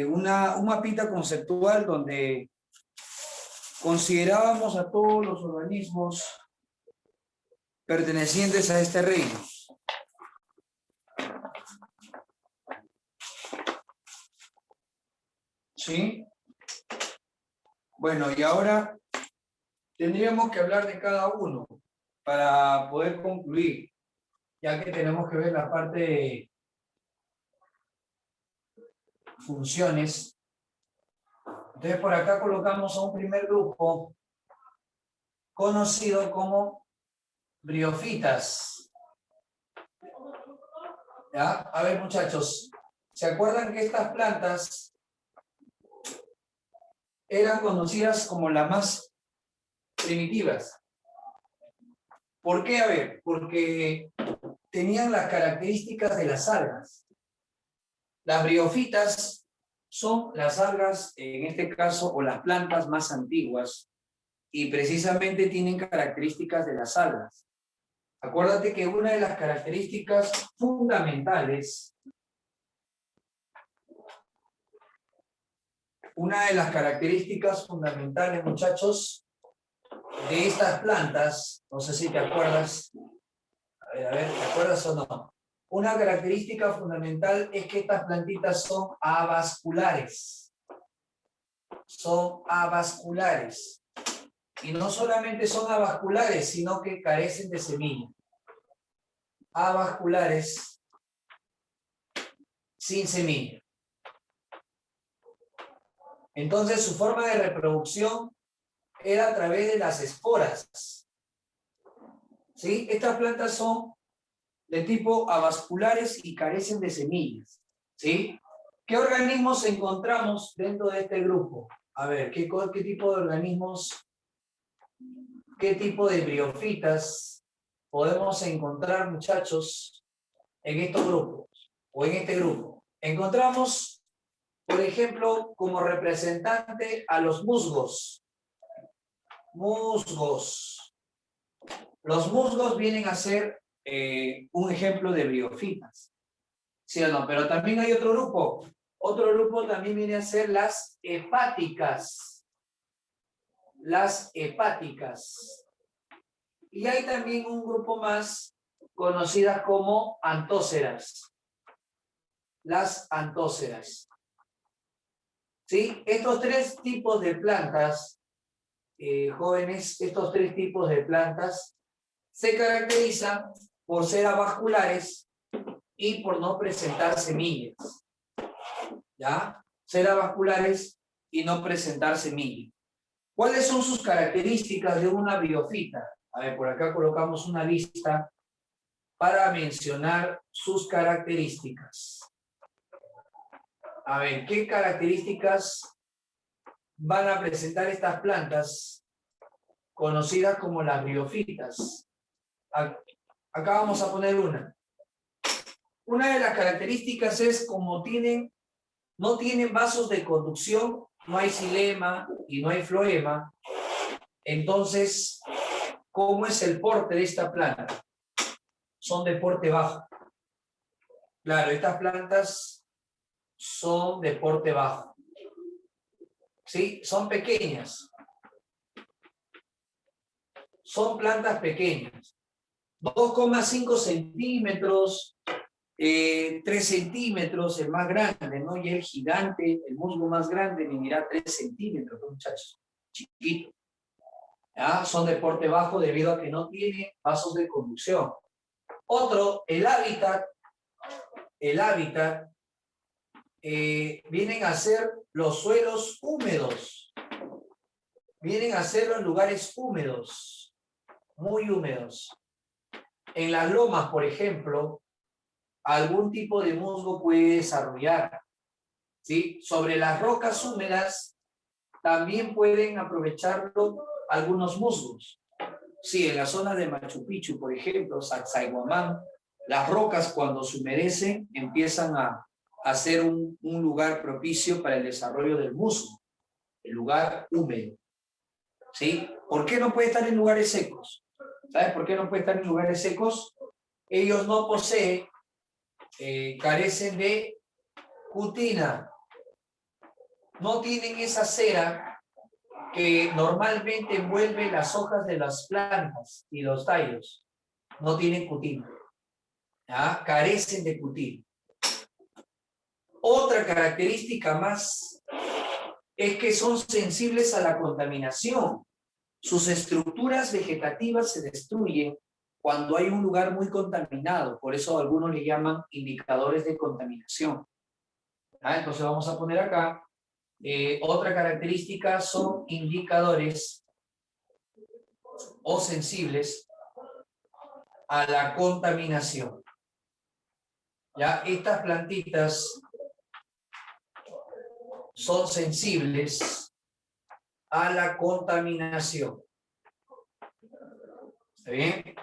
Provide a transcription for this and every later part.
un mapita conceptual donde considerábamos a todos los organismos pertenecientes a este reino. ¿Sí? Bueno, y ahora tendríamos que hablar de cada uno para poder concluir, ya que tenemos que ver la parte de funciones. Entonces por acá colocamos a un primer grupo conocido como briófitas. ¿Ya? A ver, muchachos, ¿se acuerdan que estas plantas eran conocidas como las más primitivas? ¿Por qué? A ver, porque tenían las características de las algas. Las briófitas son las algas, en este caso, o las plantas más antiguas, y precisamente tienen características de las algas. Acuérdate que una de las características fundamentales, muchachos, de estas plantas, no sé si te acuerdas, a ver, ¿te acuerdas o no? Una característica fundamental es que estas plantitas son avasculares. Son avasculares. Y no solamente son avasculares, sino que carecen de semilla. Avasculares sin semilla. Entonces su forma de reproducción era a través de las esporas. ¿Sí? Estas plantas son de tipo avasculares y carecen de semillas. ¿Sí? ¿Qué organismos encontramos dentro de este grupo? A ver, ¿qué tipo de organismos, qué tipo de briófitas podemos encontrar, muchachos, en estos grupos o en este grupo? Encontramos, por ejemplo, como representante a los musgos. Musgos. Los musgos vienen a ser un ejemplo de briófitas. ¿Sí o no? Pero también hay otro grupo. Otro grupo también viene a ser las hepáticas. Las hepáticas. Y hay también un grupo más conocidas como antóceras. Las antóceras. ¿Sí? Estos tres tipos de plantas, jóvenes, estos tres tipos de plantas se caracterizan por ser avasculares y por no presentar semillas. ¿Ya? Ser avasculares y no presentar semillas. ¿Cuáles son sus características de una briófita? A ver, por acá colocamos una lista para mencionar sus características. A ver, ¿qué características van a presentar estas plantas conocidas como las briófitas? Acá vamos a poner una. Una de las características es como no tienen vasos de conducción, no hay xilema y no hay floema. Entonces, ¿cómo es el porte de esta planta? Son de porte bajo. Claro, estas plantas son de porte bajo. ¿Sí? Son pequeñas. Son plantas pequeñas. 2,5 centímetros, 3 centímetros, el más grande, ¿no? Y el gigante, el musgo más grande, medirá 3 centímetros, ¿no, muchachos? Chiquito. ¿Ya? Son de porte bajo debido a que no tiene vasos de conducción. Otro, el hábitat vienen a ser los suelos húmedos. Vienen a ser los lugares húmedos, muy húmedos. En las lomas, por ejemplo, algún tipo de musgo puede desarrollar. ¿Sí? Sobre las rocas húmedas también pueden aprovecharlo algunos musgos. Sí, en la zona de Machu Picchu, por ejemplo, Sacsayhuamán, las rocas cuando se humedecen empiezan a ser un lugar propicio para el desarrollo del musgo, el lugar húmedo. ¿Sí? ¿Por qué no puede estar en lugares secos? ¿Sabes por qué no puede estar en lugares secos? Ellos no poseen, carecen de cutina. no tienen esa cera que normalmente envuelve las hojas de las plantas y los tallos. No tienen cutín. ¿Ya? Carecen de cutín. Otra característica más es que son sensibles a la contaminación. Sus estructuras vegetativas se destruyen cuando hay un lugar muy contaminado. Por eso algunos le llaman indicadores de contaminación. Entonces vamos a poner acá. Otra característica son indicadores o sensibles a la contaminación. Ya, estas plantitas son sensibles a la contaminación. ¿Está bien?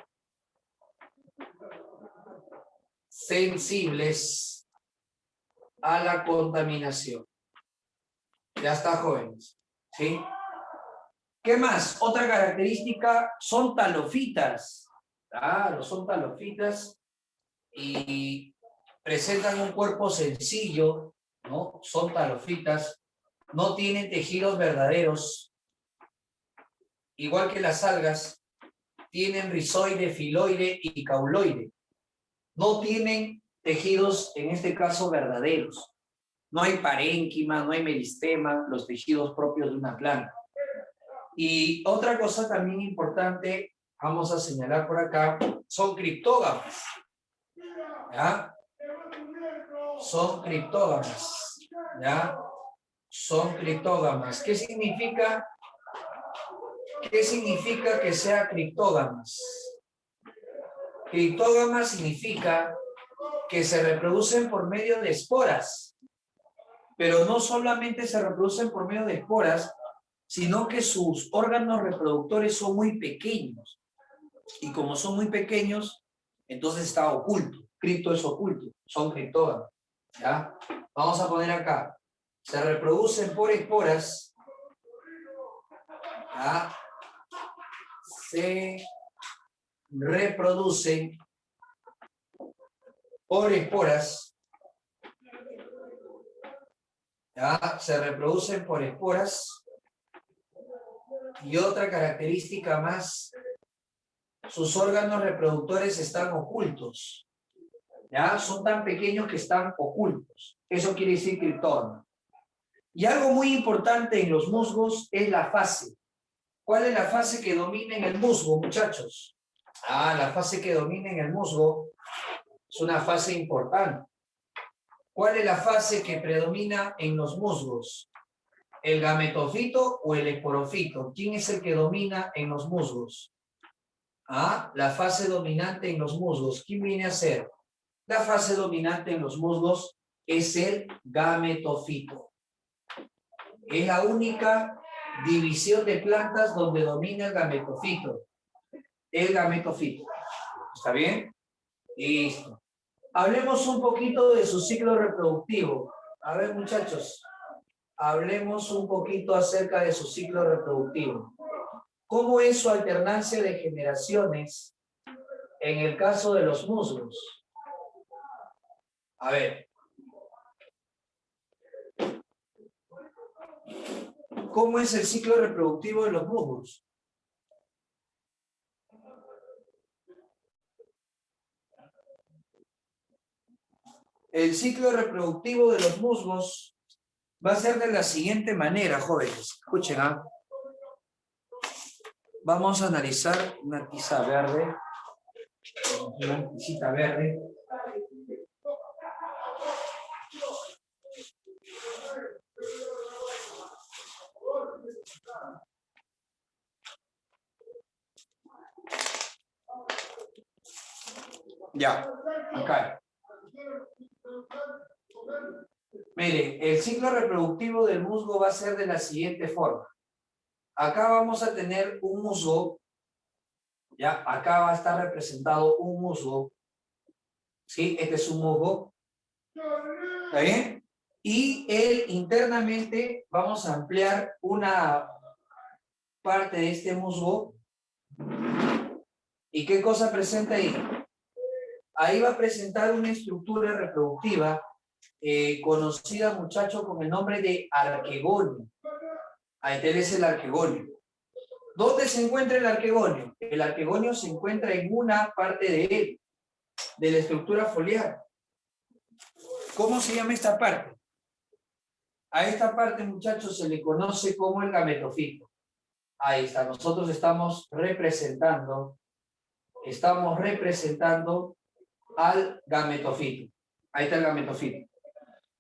Sensibles a la contaminación. Ya está, jóvenes. ¿Sí? ¿Qué más? Otra característica son talofitas. Claro, son talofitas y presentan un cuerpo sencillo, ¿no? Son talofitas, no tienen tejidos verdaderos, igual que las algas, tienen rizoide, filoide y cauloide. No tienen tejidos, en este caso, verdaderos. No hay parénquima, no hay meristema, los tejidos propios de una planta. Y otra cosa también importante, vamos a señalar por acá, son criptógamas. ¿Ya? Son criptógamas. ¿Ya? Son criptógamas. ¿Qué significa? ¿Qué significa que sea criptógamas? Criptógamas significa que se reproducen por medio de esporas. Pero no solamente se reproducen por medio de esporas, sino que sus órganos reproductores son muy pequeños. Y como son muy pequeños, entonces está oculto. Cripto es oculto, son criptógamas. ¿Ya? Vamos a poner acá. Se reproducen por esporas. ¿Ya? Se reproducen por esporas. ¿Ya? Se reproducen por esporas. Y otra característica más, sus órganos reproductores están ocultos. ¿Ya? Son tan pequeños que están ocultos. Eso quiere decir criptógama. Y algo muy importante en los musgos es la fase. ¿Cuál es la fase que domina en el musgo, muchachos? La fase que domina en el musgo es una fase importante. ¿Cuál es la fase que predomina en los musgos? ¿El gametofito o el esporofito? ¿Quién es el que domina en los musgos? La fase dominante en los musgos. ¿Quién viene a ser? La fase dominante en los musgos es el gametofito. Es la única división de plantas donde domina el gametofito. El gametofito. ¿Está bien? Listo. Hablemos un poquito de su ciclo reproductivo. A ver, muchachos. Hablemos un poquito acerca de su ciclo reproductivo. ¿Cómo es su alternancia de generaciones en el caso de los musgos? A ver. ¿Cómo es el ciclo reproductivo de los musgos? El ciclo reproductivo de los musgos va a ser de la siguiente manera, jóvenes. Escuchen, Vamos a analizar una tiza verde. Una tisita verde. Ya, acá. Mire, el ciclo reproductivo del musgo va a ser de la siguiente forma. Acá vamos a tener un musgo, ya, acá va a estar representado un musgo, ¿sí? Este es un musgo, ¿está bien? Y él internamente vamos a ampliar una parte de este musgo. ¿Y qué cosa presenta ahí? Ahí va a presentar una estructura reproductiva conocida, muchachos, con el nombre de arquegonio. Ahí tenés el arquegonio. ¿Dónde se encuentra el arquegonio? El arquegonio se encuentra en una parte de él, de la estructura foliar. ¿Cómo se llama esta parte? A esta parte, muchachos, se le conoce como el gametofito. Ahí está, nosotros estamos representando al gametofito. Ahí está el gametofito.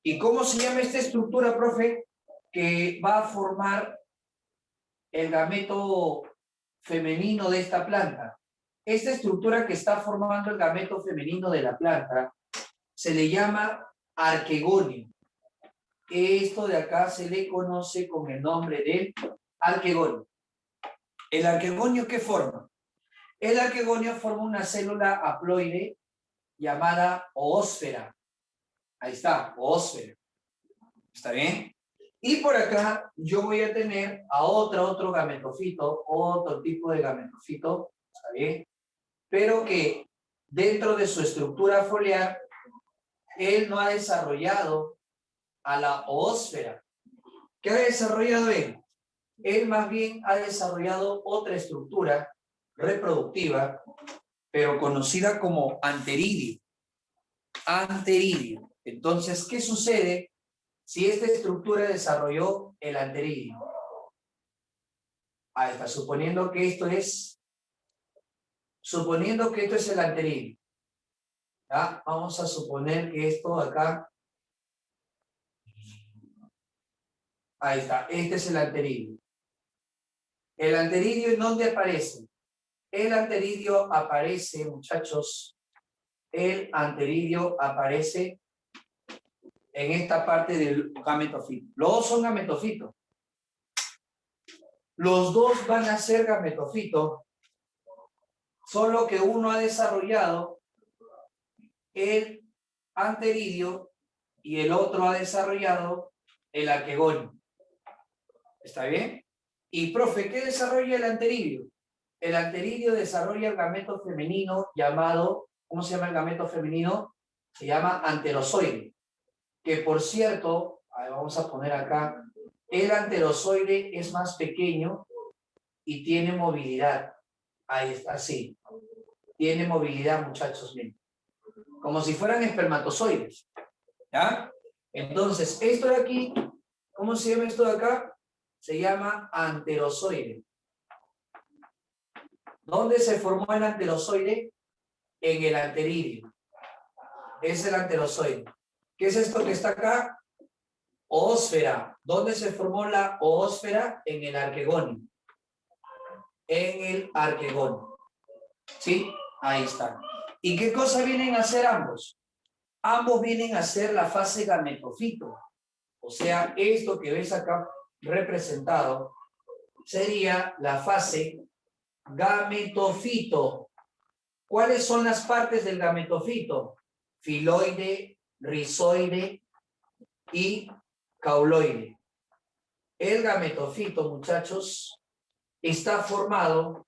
¿Y cómo se llama esta estructura, profe? Que va a formar el gameto femenino de esta planta. Esta estructura que está formando el gameto femenino de la planta se le llama arquegonio. Esto de acá se le conoce con el nombre de arquegonio. ¿El arquegonio qué forma? El arquegonio forma una célula haploide llamada oósfera. Ahí está, oósfera. ¿Está bien? Y por acá yo voy a tener a otro gametofito, otro tipo de gametofito, ¿está bien? Pero que dentro de su estructura foliar, él no ha desarrollado a la oósfera. ¿Qué ha desarrollado él? Él más bien ha desarrollado otra estructura reproductiva, pero conocida como anteridio. Anteridio. Entonces, ¿qué sucede si esta estructura desarrolló el anteridio? Ahí está, suponiendo que esto es el anteridio. ¿Ya? Vamos a suponer que esto acá, ahí está, este es el anteridio. ¿El anteridio en dónde aparece? El anteridio aparece, muchachos, el anteridio aparece en esta parte del gametofito. Los dos son gametofitos. Los dos van a ser gametofitos, solo que uno ha desarrollado el anteridio y el otro ha desarrollado el arquegonio. ¿Está bien? Y, profe, ¿qué desarrolla el anteridio? El anteridio desarrolla el gameto femenino llamado, ¿cómo se llama el gameto femenino? Se llama anterozoide. Que, por cierto, vamos a poner acá, el anterozoide es más pequeño y tiene movilidad. Ahí está, así. Tiene movilidad, muchachos, bien. Como si fueran espermatozoides. ¿Ya? Entonces, esto de aquí, ¿cómo se llama esto de acá? Se llama anterozoide. ¿Dónde se formó el anterozoide? En el anteridio. Es el anterozoide. ¿Qué es esto que está acá? Oósfera. ¿Dónde se formó la oósfera? En el arquegonio. En el arquegonio. ¿Sí? Ahí está. ¿Y qué cosa vienen a hacer ambos? Ambos vienen a hacer la fase gametofito. O sea, esto que ves acá representado sería la fase gametofito. ¿Cuáles son las partes del gametofito? Filoide, rizoide y cauloide. El gametofito, muchachos, está formado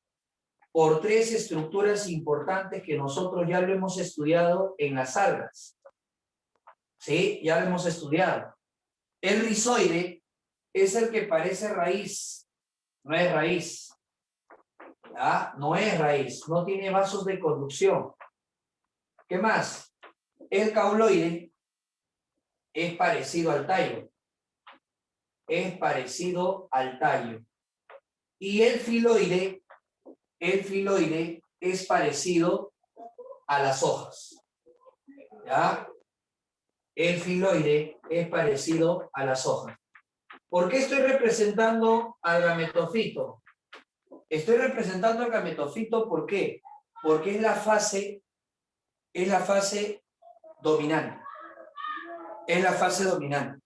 por tres estructuras importantes que nosotros ya lo hemos estudiado en las algas. ¿Sí? Ya lo hemos estudiado. El rizoide es el que parece raíz. No es raíz. ¿Ya? No es raíz. No tiene vasos de conducción. ¿Qué más? El cauloide es parecido al tallo. Es parecido al tallo. Y el filoide es parecido a las hojas. ¿Ya? El filoide es parecido a las hojas. ¿Por qué estoy representando al gametofito? Estoy representando al gametofito, ¿por qué? Porque es la fase dominante. Es la fase dominante.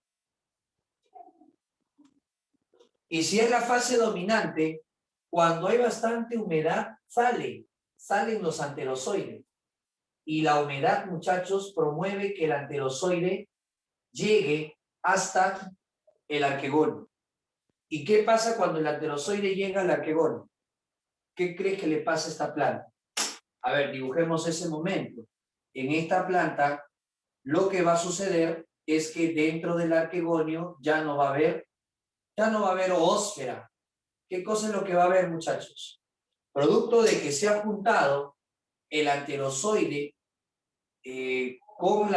Y si es la fase dominante, cuando hay bastante humedad, salen los anterozoides. Y la humedad, muchachos, promueve que el anterozoide llegue hasta el arquegonio. ¿Y qué pasa cuando el anterozoide llega al arquegonio? ¿Qué crees que le pasa a esta planta? A ver, dibujemos ese momento. En esta planta, lo que va a suceder es que dentro del arquegonio ya no va a haber oósfera. ¿Qué cosa es lo que va a haber, muchachos? Producto de que se ha juntado el anterozoide con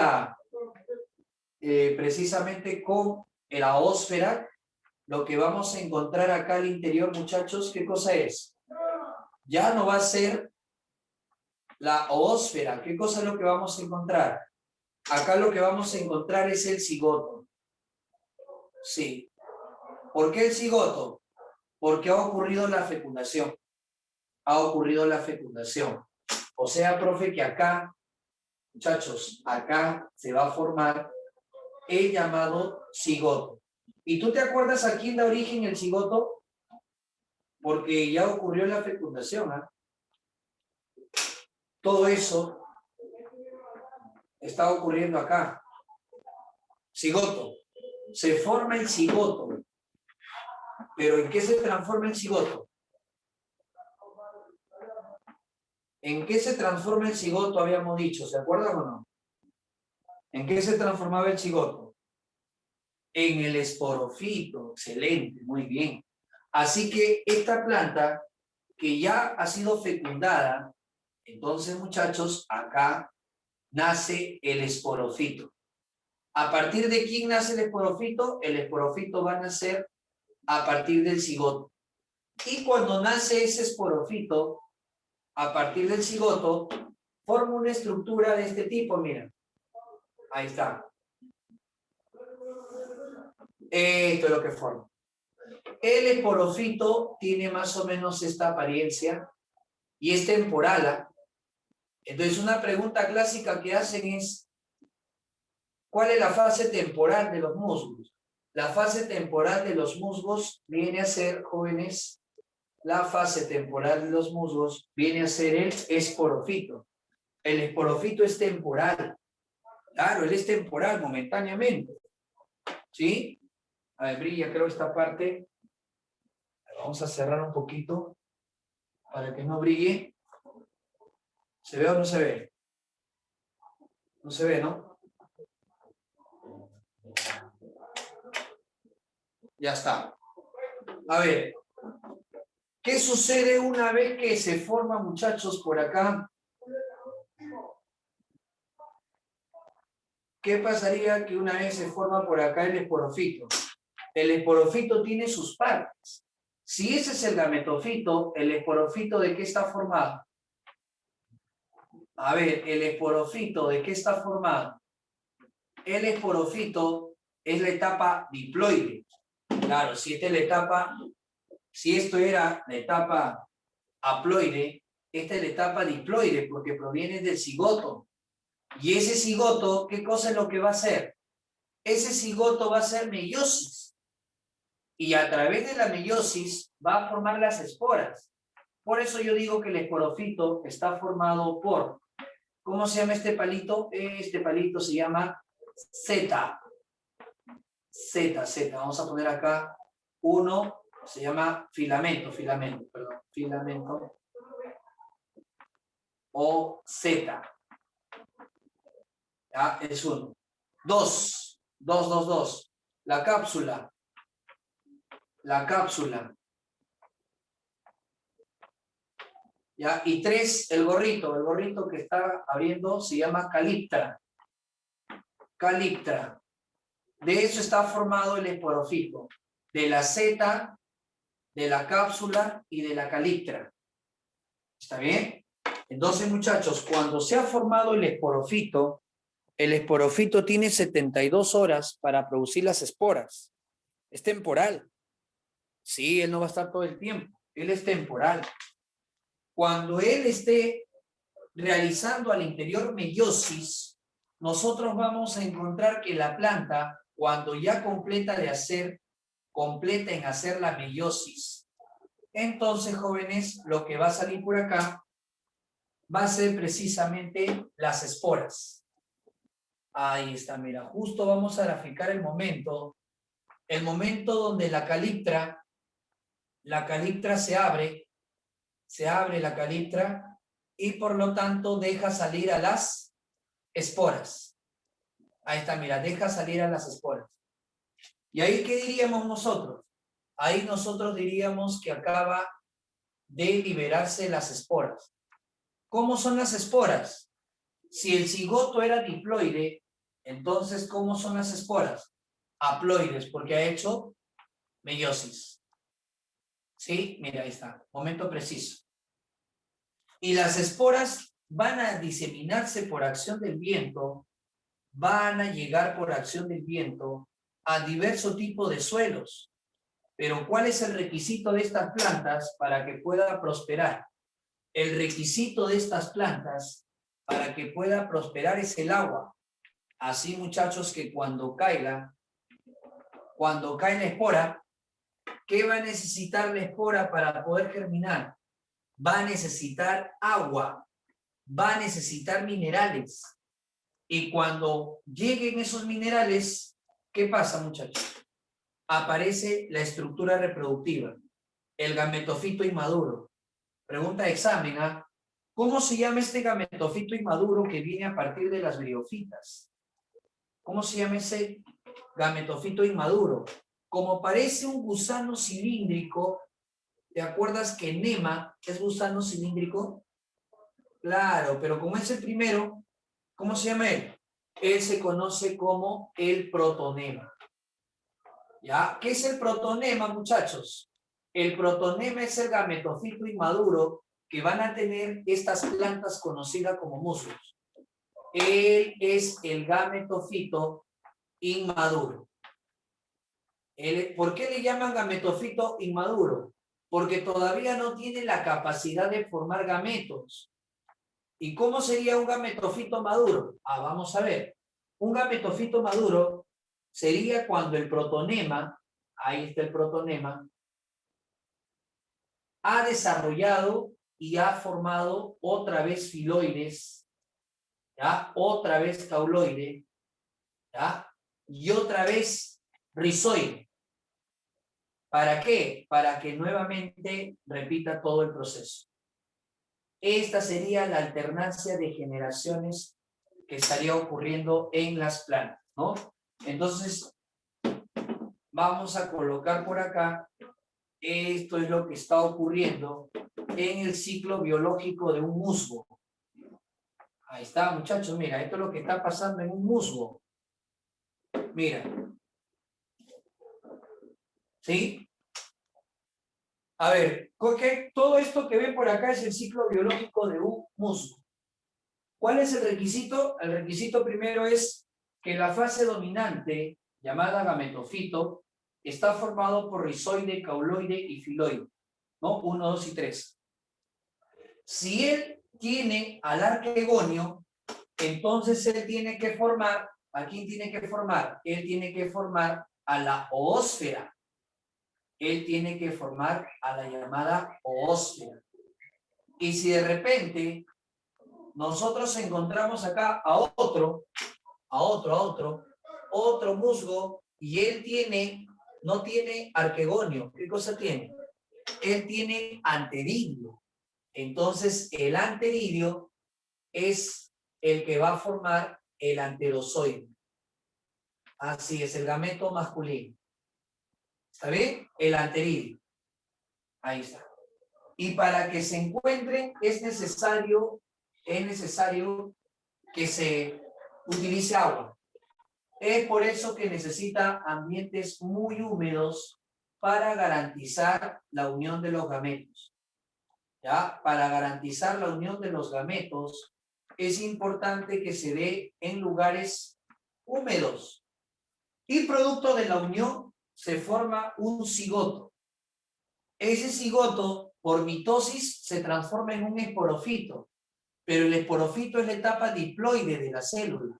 precisamente con la ósfera, lo que vamos a encontrar acá al interior, muchachos, ¿qué cosa es? Ya no va a ser la oósfera. ¿Qué cosa es lo que vamos a encontrar? Acá lo que vamos a encontrar es el cigoto. Sí. ¿Por qué el cigoto? Porque ha ocurrido la fecundación. Ha ocurrido la fecundación. O sea, profe, que acá, muchachos, acá se va a formar el llamado cigoto. ¿Y tú te acuerdas a quién da origen el cigoto? Porque ya ocurrió la fecundación, ¿eh? Todo eso está ocurriendo acá. Cigoto. Se forma el cigoto. ¿Pero en qué se transforma el cigoto? ¿En qué se transforma el cigoto? Habíamos dicho, ¿se acuerdan o no? ¿En qué se transformaba el cigoto? En el esporofito. Excelente, muy bien. Así que esta planta que ya ha sido fecundada, entonces, muchachos, acá nace el esporofito. ¿A partir de quién nace el esporofito? El esporofito va a nacer a partir del cigoto. Y cuando nace ese esporofito, a partir del cigoto, forma una estructura de este tipo, mira. Ahí está. Esto es lo que forma. El esporofito tiene más o menos esta apariencia y es temporal. Entonces, una pregunta clásica que hacen es, ¿cuál es la fase temporal de los musgos? La fase temporal de los musgos viene a ser, jóvenes, la fase temporal de los musgos viene a ser el esporofito. El esporofito es temporal. Claro, él es temporal, momentáneamente. ¿Sí? A ver, brilla, creo, esta parte. Vamos a cerrar un poquito para que no brille. ¿Se ve o no se ve? No se ve, ¿no? Ya está. A ver, ¿qué sucede una vez que se forma, muchachos, por acá? ¿Qué pasaría que una vez se forma por acá el esporofito? El esporofito tiene sus partes. Si ese es el gametofito, ¿el esporofito de qué está formado? A ver, el esporofito, ¿de qué está formado? El esporofito es la etapa diploide. Claro, si esta es la etapa, si esto era la etapa haploide, esta es la etapa diploide porque proviene del cigoto. Y ese cigoto, ¿qué cosa es lo que va a hacer? Ese cigoto va a ser meiosis. Y a través de la meiosis va a formar las esporas. Por eso yo digo que el esporofito está formado por, ¿cómo se llama este palito? Este palito se llama Z. Z. Vamos a poner acá uno, se llama filamento, filamento. O Z. ¿Ya? Es uno. Dos. La cápsula. ¿Ya? Y tres, el gorrito que está abriendo se llama caliptra. De eso está formado el esporofito, de la Z, de la cápsula y de la caliptra. ¿Está bien? Entonces, muchachos, cuando se ha formado el esporofito tiene 72 horas para producir las esporas. Es temporal. Sí, él no va a estar todo el tiempo. Él es temporal. Cuando él esté realizando al interior meiosis, nosotros vamos a encontrar que la planta, cuando ya completa en hacer la meiosis, entonces, jóvenes, lo que va a salir por acá va a ser precisamente las esporas. Ahí está, mira, justo vamos a graficar el momento donde la caliptra se abre la caliptra y por lo tanto deja salir a las esporas. Ahí está, mira, deja salir a las esporas. ¿Y ahí qué diríamos nosotros? Ahí nosotros diríamos que acaba de liberarse las esporas. ¿Cómo son las esporas? Si el cigoto era diploide, entonces, ¿cómo son las esporas? Haploides, porque ha hecho meiosis. ¿Sí? Mira, ahí está. Momento preciso. Y las esporas van a diseminarse por acción del viento, van a llegar por acción del viento a diverso tipo de suelos. Pero ¿cuál es el requisito de estas plantas para que pueda prosperar? El requisito de estas plantas para que pueda prosperar es el agua. Así, muchachos, que cuando cae la espora, ¿qué va a necesitar la espora para poder germinar? Va a necesitar agua, va a necesitar minerales. Y cuando lleguen esos minerales, ¿qué pasa, muchachos? Aparece la estructura reproductiva, el gametofito inmaduro. Pregunta de examen, ¿ah? ¿Cómo se llama este gametofito inmaduro que viene a partir de las briofitas? ¿Cómo se llama ese gametofito inmaduro? Como parece un gusano cilíndrico, ¿te acuerdas que Nema es gusano cilíndrico? Claro, pero como es el primero, ¿cómo se llama él? Él se conoce como el protonema. ¿Ya? ¿Qué es el protonema, muchachos? El protonema es el gametofito inmaduro que van a tener estas plantas conocidas como musgos. Él es el gametofito inmaduro. ¿Por qué le llaman gametofito inmaduro? Porque todavía no tiene la capacidad de formar gametos. ¿Y cómo sería un gametofito maduro? Vamos a ver. Un gametofito maduro sería cuando el protonema, ahí está el protonema, ha desarrollado y ha formado otra vez filoides, ¿ya? Otra vez cauloide, ¿ya? Y otra vez rizoide. ¿Para qué? Para que nuevamente repita todo el proceso. Esta sería la alternancia de generaciones que estaría ocurriendo en las plantas, ¿no? Entonces, vamos a colocar por acá, esto es lo que está ocurriendo en el ciclo biológico de un musgo. Ahí está, muchachos, mira, esto es lo que está pasando en un musgo. Mira. ¿Sí? A ver, todo esto que ven por acá es el ciclo biológico de un musgo. ¿Cuál es el requisito? El requisito primero es que la fase dominante, llamada gametofito, está formado por rizoide, cauloide y filoide, ¿no? 1, 2 y 3. Si él tiene al arquegonio, entonces él tiene que formar, ¿a quién tiene que formar? Él tiene que formar a la oósfera. Él tiene que formar a la llamada oósfera. Y si de repente nosotros encontramos acá a otro musgo y él no tiene arquegonio, ¿qué cosa tiene? Él tiene anteridio. Entonces el anteridio es el que va a formar el anterozoide. Así es, el gameto masculino. ¿Está bien? El anteridio. Ahí está. Y para que se encuentren es necesario que se utilice agua. Es por eso que necesita ambientes muy húmedos para garantizar la unión de los gametos. ¿Ya? Para garantizar la unión de los gametos es importante que se dé en lugares húmedos. Y producto de la unión se forma un cigoto. Ese cigoto, por mitosis, se transforma en un esporofito, pero el esporofito es la etapa diploide de la célula.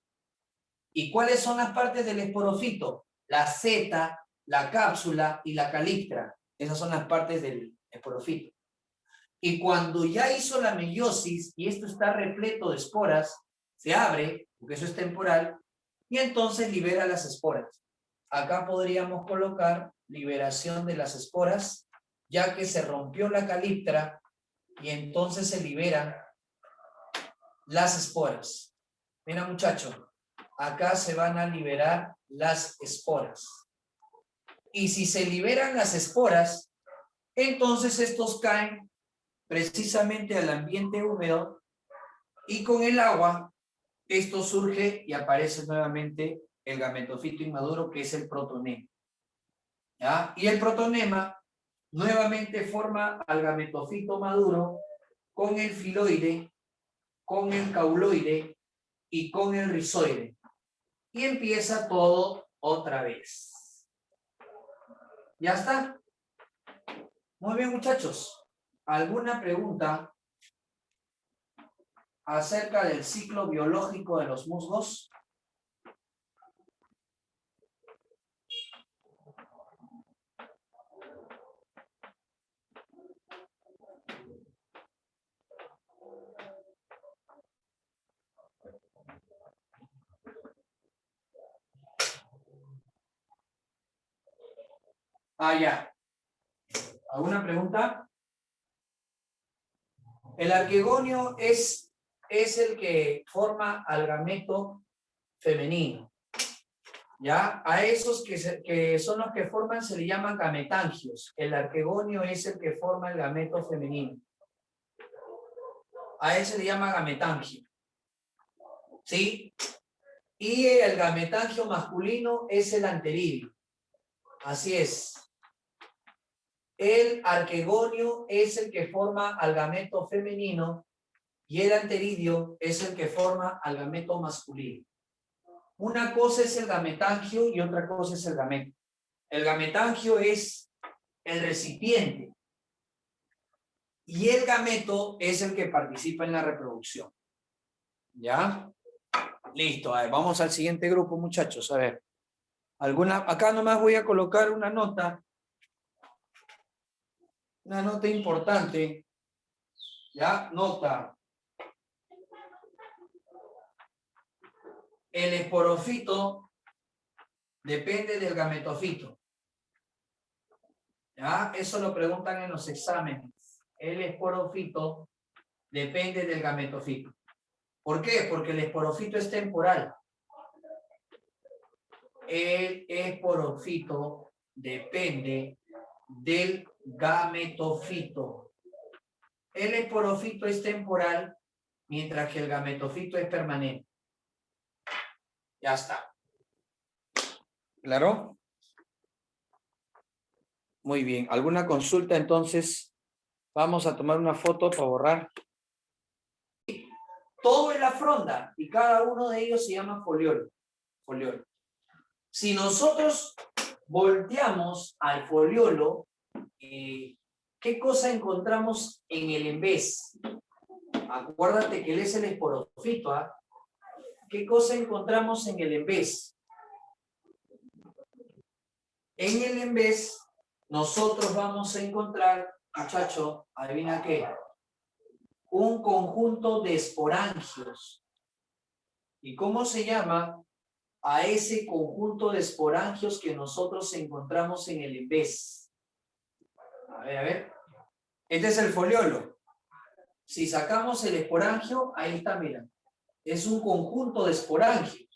¿Y cuáles son las partes del esporofito? La seta, la cápsula y la calíptra. Esas son las partes del esporofito. Y cuando ya hizo la meiosis y esto está repleto de esporas, se abre, porque eso es temporal, y entonces libera las esporas. Acá podríamos colocar liberación de las esporas, ya que se rompió la calíptra y entonces se liberan las esporas. Mira, muchacho, acá se van a liberar las esporas. Y si se liberan las esporas, entonces estos caen precisamente al ambiente húmedo y con el agua esto surge y aparece nuevamente el gametofito inmaduro, que es el protonema. ¿Ya? Y el protonema nuevamente forma al gametofito maduro con el filoide, con el cauloide y con el rizoide. Y empieza todo otra vez. ¿Ya está? Muy bien, muchachos. ¿Alguna pregunta acerca del ciclo biológico de los musgos? Ah, ya. ¿Alguna pregunta? El arquegonio es el que forma al gameto femenino. ¿Ya? A esos que son los que forman se le llaman gametangios. El arquegonio es el que forma el gameto femenino. A él se le llama gametangio. ¿Sí? Y el gametangio masculino es el anteridio. Así es. El arquegonio es el que forma al gameto femenino y el anteridio es el que forma al gameto masculino. Una cosa es el gametangio y otra cosa es el gameto. El gametangio es el recipiente y el gameto es el que participa en la reproducción. ¿Ya? Listo, a ver, vamos al siguiente grupo, muchachos. A ver, acá nomás voy a colocar una nota importante. ¿Ya? Nota. El esporofito depende del gametofito. ¿Ya? Eso lo preguntan en los exámenes. El esporofito depende del gametofito. ¿Por qué? Porque el esporofito es temporal. El esporofito depende del gametofito. El esporofito es temporal, mientras que el gametofito es permanente. Ya está. ¿Claro? Muy bien. ¿Alguna consulta? Entonces, vamos a tomar una foto para borrar. Todo es la fronda y cada uno de ellos se llama foliolo. Si nosotros volteamos al foliolo, ¿qué cosa encontramos en el embés? Acuérdate que él es el esporofito, ¿eh? ¿Qué cosa encontramos en el embés? En el embés, nosotros vamos a encontrar, muchacho, adivina qué, un conjunto de esporangios. ¿Y cómo se llama a ese conjunto de esporangios que nosotros encontramos en el embés? A ver. Este es el foliolo. Si sacamos el esporangio, ahí está, mira. Es un conjunto de esporangios.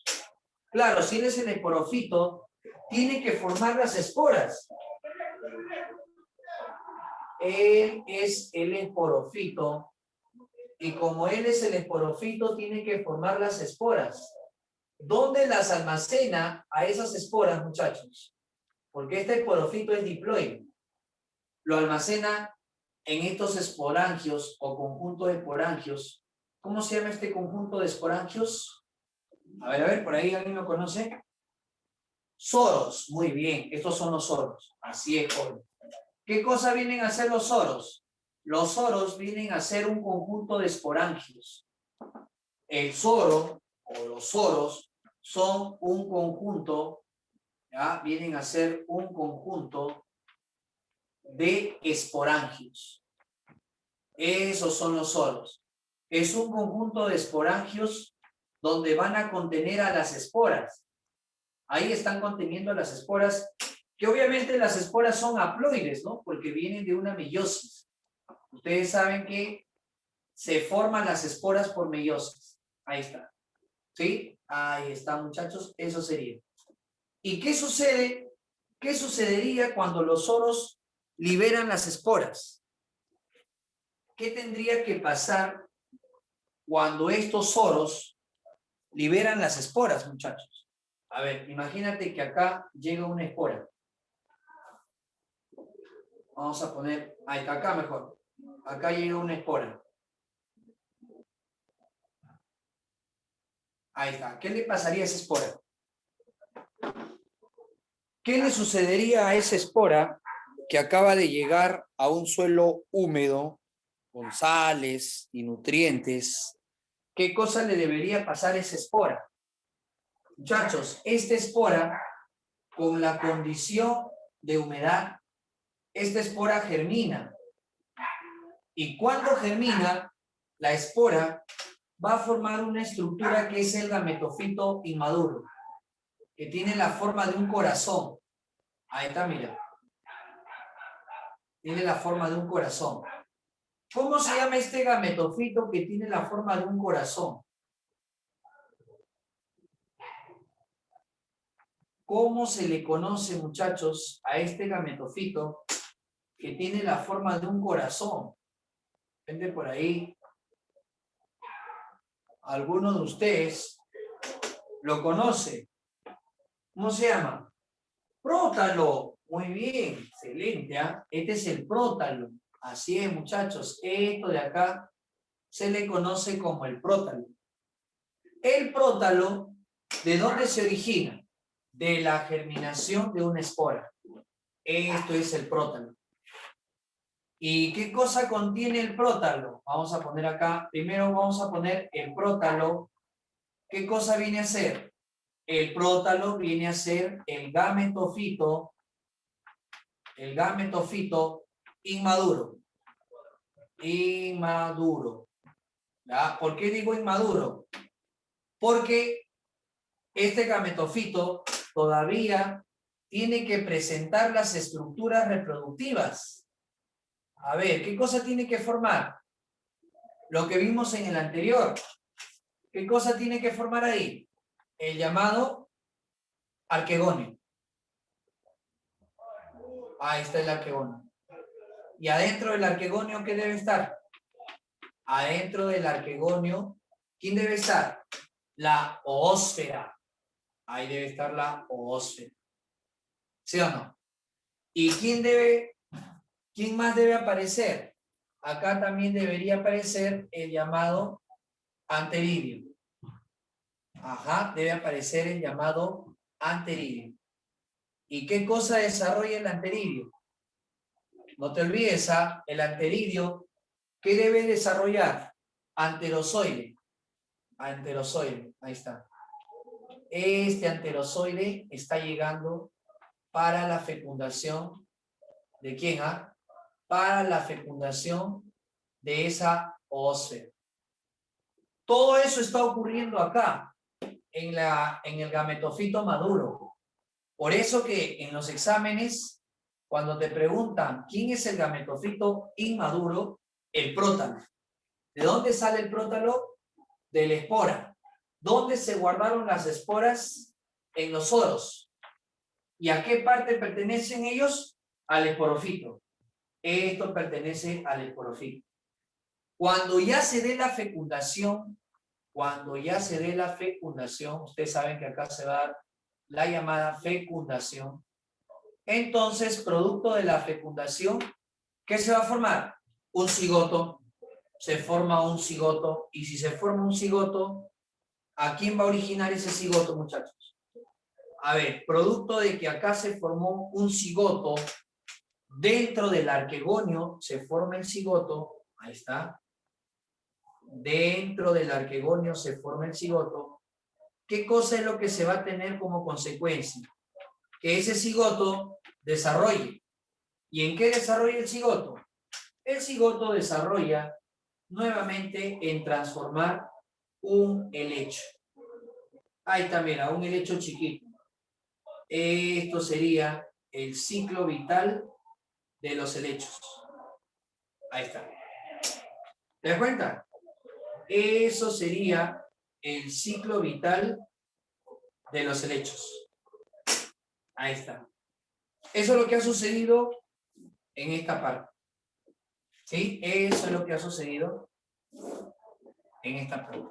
Claro, si él es el esporofito, tiene que formar las esporas. Él es el esporofito y como él es el esporofito, tiene que formar las esporas. ¿Dónde las almacena a esas esporas, muchachos? Porque este esporofito es diploide. Lo almacena en estos esporangios o conjunto de esporangios. ¿Cómo se llama este conjunto de esporangios? A ver, por ahí alguien lo conoce. Soros, muy bien, estos son los soros. Así es, joven. ¿Qué cosa vienen a hacer los soros? Los soros vienen a ser un conjunto de esporangios. El soro o los soros son un conjunto, ¿ya? Vienen a ser un conjunto de esporangios. Esos son los soros. Es un conjunto de esporangios donde van a contener a las esporas. Ahí están conteniendo las esporas, que obviamente las esporas son haploides, ¿no? Porque vienen de una meiosis. Ustedes saben que se forman las esporas por meiosis. Ahí está. ¿Sí? Ahí está, muchachos, eso sería. ¿Y qué sucede? ¿Qué sucedería cuando los soros liberan las esporas? ¿Qué tendría que pasar cuando estos soros liberan las esporas, muchachos? A ver, imagínate que acá llega una espora. Vamos a poner, ahí está, acá mejor. Acá llega una espora. Ahí está. ¿Qué le pasaría a esa espora? ¿Qué le sucedería a esa espora que acaba de llegar a un suelo húmedo, con sales y nutrientes? ¿Qué cosa le debería pasar a esa espora? Muchachos, esta espora, con la condición de humedad, esta espora germina. Y cuando germina, la espora va a formar una estructura que es el gametofito inmaduro, que tiene la forma de un corazón. Ahí está, mira. Tiene la forma de un corazón. ¿Cómo se llama este gametofito que tiene la forma de un corazón? ¿Cómo se le conoce, muchachos, a este gametofito que tiene la forma de un corazón? Gente por ahí, alguno de ustedes lo conoce. ¿Cómo se llama? Prótalo. Muy bien, excelente. ¿Eh? Este es el prótalo. Así es, muchachos. Esto de acá se le conoce como el prótalo. El prótalo, ¿de dónde se origina? De la germinación de una espora. Esto es el prótalo. ¿Y qué cosa contiene el prótalo? Vamos a poner acá, primero vamos a poner el prótalo. ¿Qué cosa viene a ser? El prótalo viene a ser el gametofito inmaduro. Inmaduro. ¿Ya? ¿Por qué digo inmaduro? Porque este gametofito todavía tiene que presentar las estructuras reproductivas. A ver, ¿qué cosa tiene que formar? Lo que vimos en el anterior. ¿Qué cosa tiene que formar ahí? El llamado arquegonio. Ahí está el arquegonio. Y adentro del arquegonio, ¿qué debe estar? Adentro del arquegonio, ¿quién debe estar? La oósfera. Ahí debe estar la oósfera. ¿Sí o no? ¿Y quién más debe aparecer? Acá también debería aparecer el llamado anteridio. Ajá, debe aparecer el llamado anteridio. ¿Y qué cosa desarrolla el anteridio? No te olvides, el anteridio, ¿qué debe desarrollar? Anterozoide. Anterozoide, ahí está. Este anterozoide está llegando para la fecundación ¿de quién? Para la fecundación de esa ósfera. Todo eso está ocurriendo acá, en el gametofito maduro. Por eso que en los exámenes, cuando te preguntan quién es el gametofito inmaduro, el prótalo. ¿De dónde sale el prótalo? De la espora. ¿Dónde se guardaron las esporas? En los soros. ¿Y a qué parte pertenecen ellos? Al esporofito. Esto pertenece al esporofito. Cuando ya se dé la fecundación, ustedes saben que acá se va a dar la llamada fecundación. Entonces, producto de la fecundación, ¿qué se va a formar? Un cigoto. Se forma un cigoto. Y si se forma un cigoto, ¿a quién va a originar ese cigoto, muchachos? A ver, producto de que acá se formó un cigoto, dentro del arquegonio se forma el cigoto, ahí está. Dentro del arquegonio se forma el cigoto. ¿Qué cosa es lo que se va a tener como consecuencia? Que ese cigoto desarrolle. ¿Y en qué desarrolla el cigoto? El cigoto desarrolla nuevamente en transformar un helecho. Ahí está, mira, un helecho chiquito. Esto sería el ciclo vital de los helechos. Ahí está. ¿Te das cuenta? Eso sería el ciclo vital de los helechos. Ahí está. Eso es lo que ha sucedido en esta parte. ¿Sí? Eso es lo que ha sucedido en esta parte.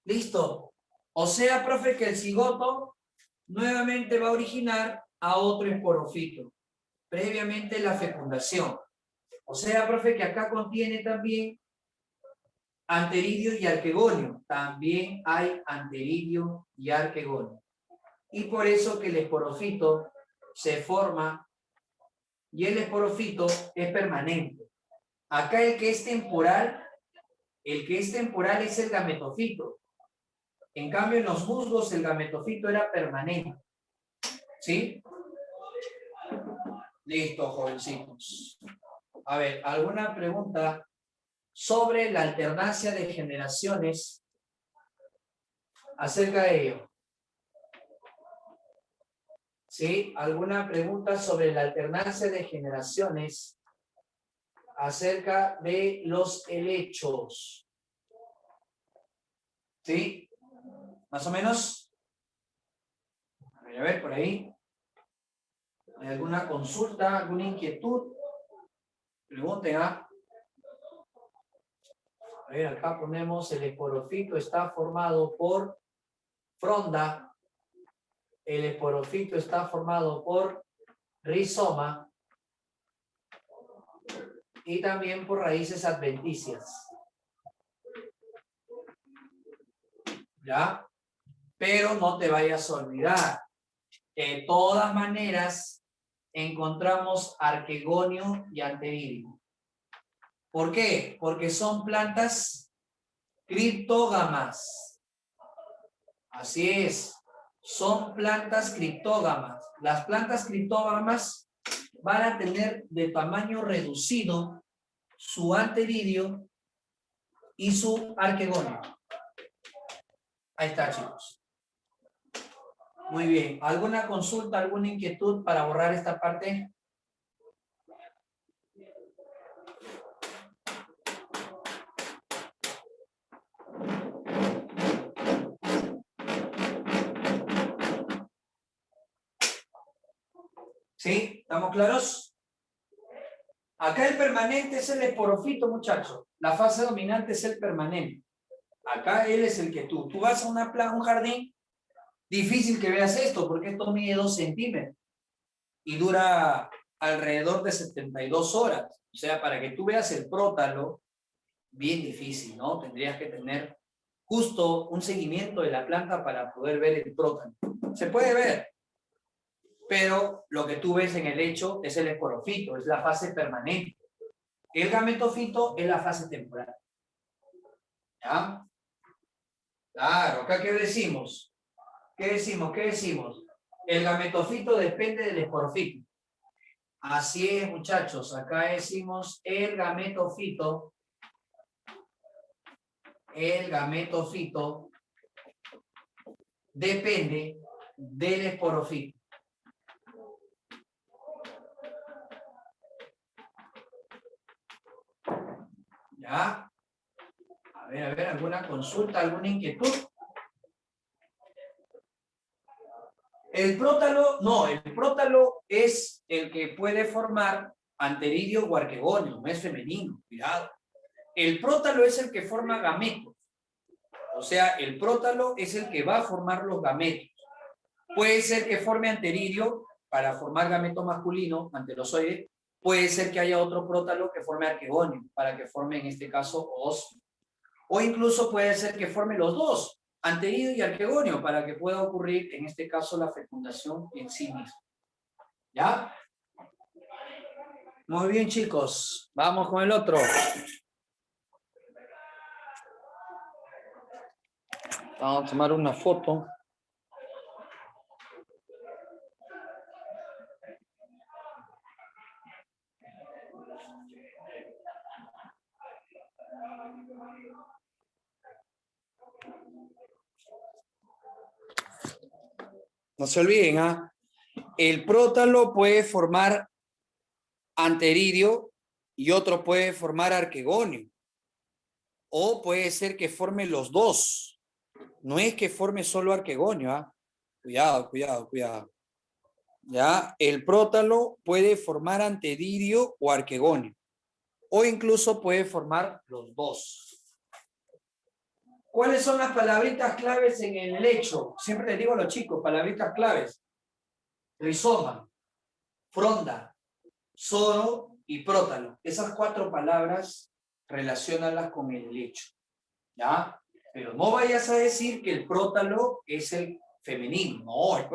¿Listo? O sea, profe, que el cigoto nuevamente va a originar a otro esporofito, previamente la fecundación. O sea, profe, que acá contiene también anteridio y arquegonio. También hay anteridio y arquegonio. Y por eso que el esporofito se forma y el esporofito es permanente. Acá el que es temporal es el gametofito. En cambio, en los musgos el gametofito era permanente. ¿Sí? Listo, jovencitos. A ver, ¿alguna pregunta sobre la alternancia de generaciones acerca de ello? ¿Sí? ¿Alguna pregunta sobre la alternancia de generaciones acerca de los helechos? ¿Sí? ¿Más o menos? A ver, por ahí. ¿Hay alguna consulta, alguna inquietud? Pregunten, ¿ah? A ver, acá ponemos el esporofito está formado por fronda. El esporofito está formado por rizoma y también por raíces adventicias. ¿Ya? Pero no te vayas a olvidar. De todas maneras, encontramos arquegonio y anteridio. ¿Por qué? Porque son plantas criptógamas. Así es. Son plantas criptógamas. Las plantas criptógamas van a tener de tamaño reducido su anteridio y su arquegonio. Ahí está, chicos. Muy bien. ¿Alguna consulta, alguna inquietud para borrar esta parte? ¿Sí? ¿Estamos claros? Acá el permanente es el esporofito, muchachos. La fase dominante es el permanente. Acá él es el que tú. Tú vas a un jardín, difícil que veas esto, porque esto mide 2 centímetros y dura alrededor de 72 horas. O sea, para que tú veas el prótalo, bien difícil, ¿no? Tendrías que tener justo un seguimiento de la planta para poder ver el prótalo. Se puede ver, pero lo que tú ves en el hecho es el esporofito, es la fase permanente. El gametofito es la fase temporal. ¿Ya? Claro, acá ¿qué decimos? ¿Qué decimos? El gametofito depende del esporofito. Así es, muchachos. Acá decimos el gametofito depende del esporofito. ¿Ya? A ver, ¿alguna consulta, alguna inquietud? El prótalo, no, el prótalo es el que puede formar anteridio o arquegonio, no es femenino, cuidado. El prótalo es el que forma gametos. O sea, el prótalo es el que va a formar los gametos. Puede ser que forme anteridio para formar gameto masculino, antelozoide. Puede ser que haya otro prótalo que forme arquegonio, para que forme en este caso óseo. O incluso puede ser que forme los dos, anteridio y arquegonio, para que pueda ocurrir en este caso la fecundación en sí misma. ¿Ya? Muy bien, chicos. Vamos con el otro. Vamos a tomar una foto. No se olviden, ¿ah? El prótalo puede formar anteridio y otro puede formar arquegonio. O puede ser que forme los dos. No es que forme solo arquegonio, ¿ah? Cuidado, cuidado, cuidado. ¿Ya? El prótalo puede formar anteridio o arquegonio, o incluso puede formar los dos. ¿Cuáles son las palabritas claves en el helecho? Siempre les digo a los chicos, palabritas claves. Rizoma, fronda, soro y prótalo. Esas 4 palabras relaciónalas con el helecho. ¿Ya? Pero no vayas a decir que el prótalo es el femenino. No, el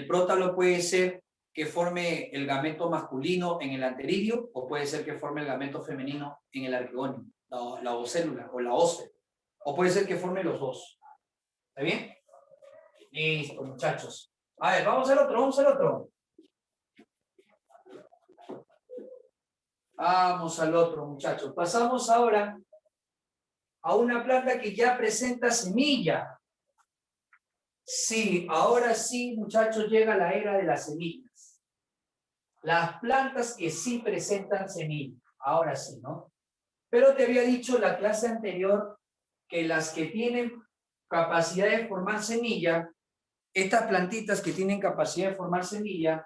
prótalo puede ser que forme el gameto masculino en el anteridio o puede ser que forme el gameto femenino en el arquegonio, la océlula o la ósfera. O puede ser que forme los dos. ¿Está bien? Listo, muchachos. A ver, vamos al otro, vamos al otro. Vamos al otro, muchachos. Pasamos ahora a una planta que ya presenta semilla. Sí, ahora sí, muchachos, llega la era de las semillas. Las plantas que sí presentan semilla. Ahora sí, ¿no? Pero te había dicho en la clase anterior que las que tienen capacidad de formar semilla, estas plantitas que tienen capacidad de formar semilla,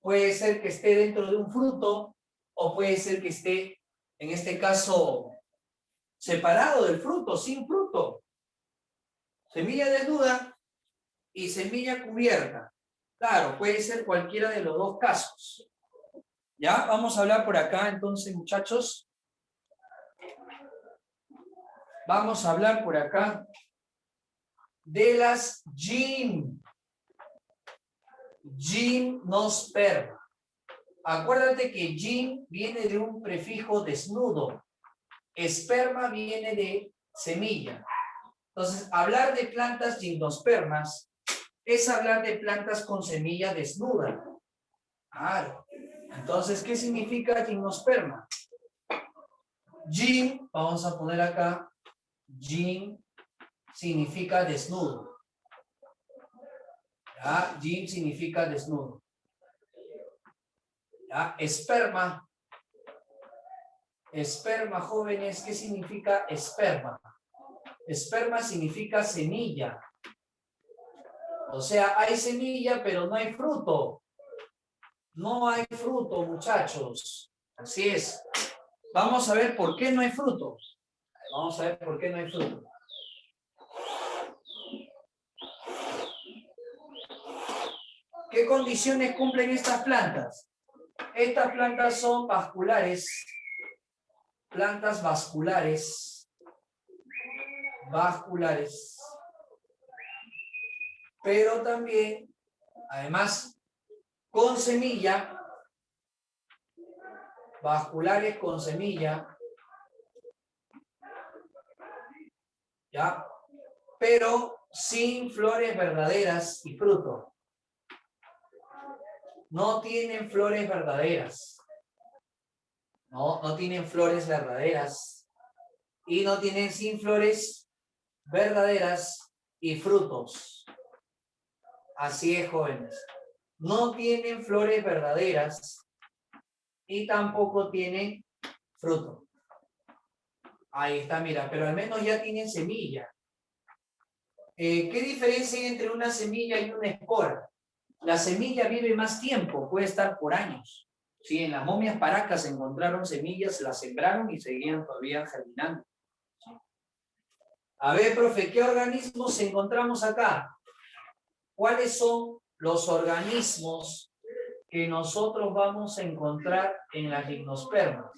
puede ser que esté dentro de un fruto o puede ser que esté, en este caso, separado del fruto, sin fruto. Semilla desnuda y semilla cubierta. Claro, puede ser cualquiera de los dos casos. ¿Ya? Vamos a hablar por acá entonces, muchachos. Vamos a hablar por acá de las gimnosperma. Acuérdate que gim viene de un prefijo desnudo. Esperma viene de semilla. Entonces, hablar de plantas gimnospermas es hablar de plantas con semilla desnuda. Claro. Entonces, ¿qué significa gimnosperma? Gim, vamos a poner acá, gim significa desnudo. ¿Ya? Gim significa desnudo. ¿Ya? Esperma, jóvenes, ¿qué significa esperma? Esperma significa semilla. O sea, hay semilla, pero no hay fruto. No hay fruto, muchachos. Así es. Vamos a ver por qué no hay fruto. Vamos a ver por qué no hay fruto. ¿Qué condiciones cumplen estas plantas? Estas plantas son vasculares. Plantas vasculares. Vasculares. Pero también, además, con semilla. Vasculares con semilla. ¿Ya? Pero sin flores verdaderas y fruto. No tienen flores verdaderas. No tienen flores verdaderas. Y no tienen sin flores verdaderas y frutos. Así es, jóvenes. No tienen flores verdaderas y tampoco tienen fruto. Ahí está, mira, pero al menos ya tienen semilla. ¿Qué diferencia hay entre una semilla y una espora? La semilla vive más tiempo, puede estar por años. Sí, en las momias paracas se encontraron semillas, las sembraron y seguían todavía germinando. A ver, profe, ¿qué organismos encontramos acá? ¿Cuáles son los organismos que nosotros vamos a encontrar en las gimnospermas?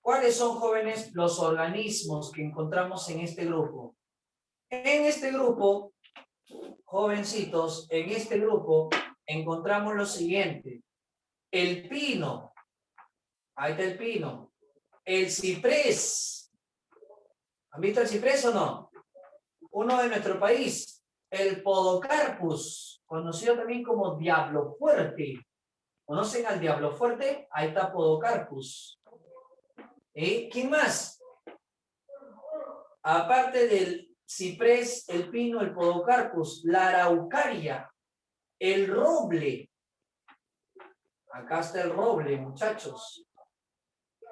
¿Cuáles son, jóvenes, los organismos que encontramos en este grupo? En este grupo, jovencitos, en este grupo encontramos lo siguiente. El pino, ahí está el pino. El ciprés. ¿Han visto el ciprés o no? Uno de nuestro país. El podocarpus, conocido también como diablo fuerte. ¿Conocen al diablo fuerte? Ahí está podocarpus. ¿Quién más? Aparte del ciprés, el pino, el podocarpus, la araucaria, el roble. Acá está el roble, muchachos.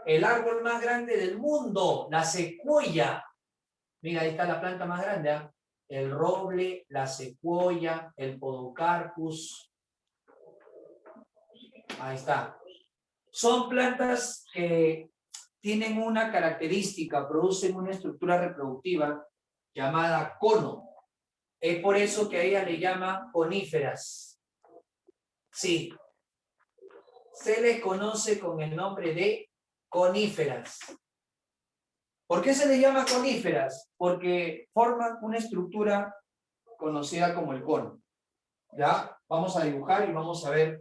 El árbol más grande del mundo, la secuoya. Mira, ahí está la planta más grande, ¿eh? El roble, la secuoya, el podocarpus. Ahí está. Son plantas que tienen una característica, producen una estructura reproductiva llamada cono. Es por eso que a ella le llaman coníferas. Sí, se les conoce con el nombre de coníferas. ¿Por qué se les llama coníferas? Porque forman una estructura conocida como el cono. ¿Ya? Vamos a dibujar y vamos a ver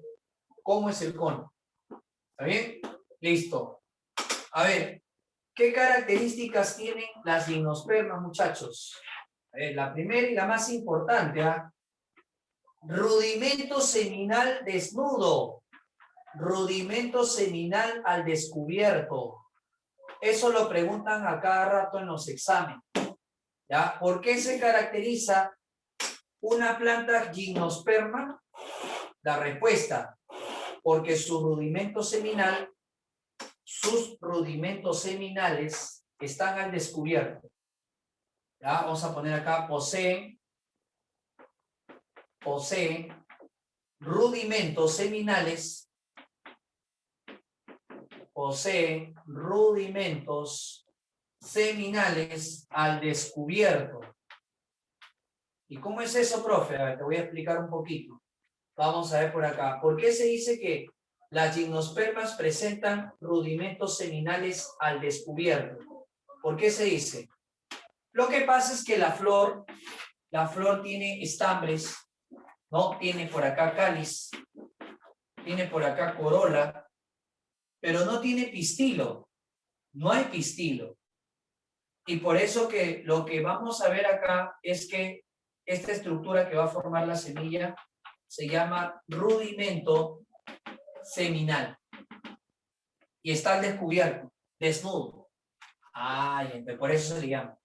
cómo es el cono. ¿Está bien? Listo. A ver, ¿qué características tienen las gimnospermas, muchachos? A ver, la primera y la más importante, ¿eh? Rudimento seminal desnudo. Rudimento seminal al descubierto. Eso lo preguntan a cada rato en los exámenes. ¿Ya? ¿Por qué se caracteriza una planta gimnosperma? La respuesta, porque su rudimento seminal, sus rudimentos seminales están al descubierto. ¿Ya? Vamos a poner acá, poseen rudimentos seminales, poseen rudimentos seminales al descubierto. ¿Y cómo es eso, profe? A ver, te voy a explicar un poquito. Vamos a ver por acá. ¿Por qué se dice que las gimnospermas presentan rudimentos seminales al descubierto? ¿Por qué se dice? Lo que pasa es que la flor tiene estambres, ¿no? Tiene por acá cáliz, tiene por acá corola, pero no tiene pistilo. No hay pistilo. Y por eso que lo que vamos a ver acá es que esta estructura que va a formar la semilla se llama rudimento seminal. Y está al descubierto, desnudo. Ay, por eso se le llama.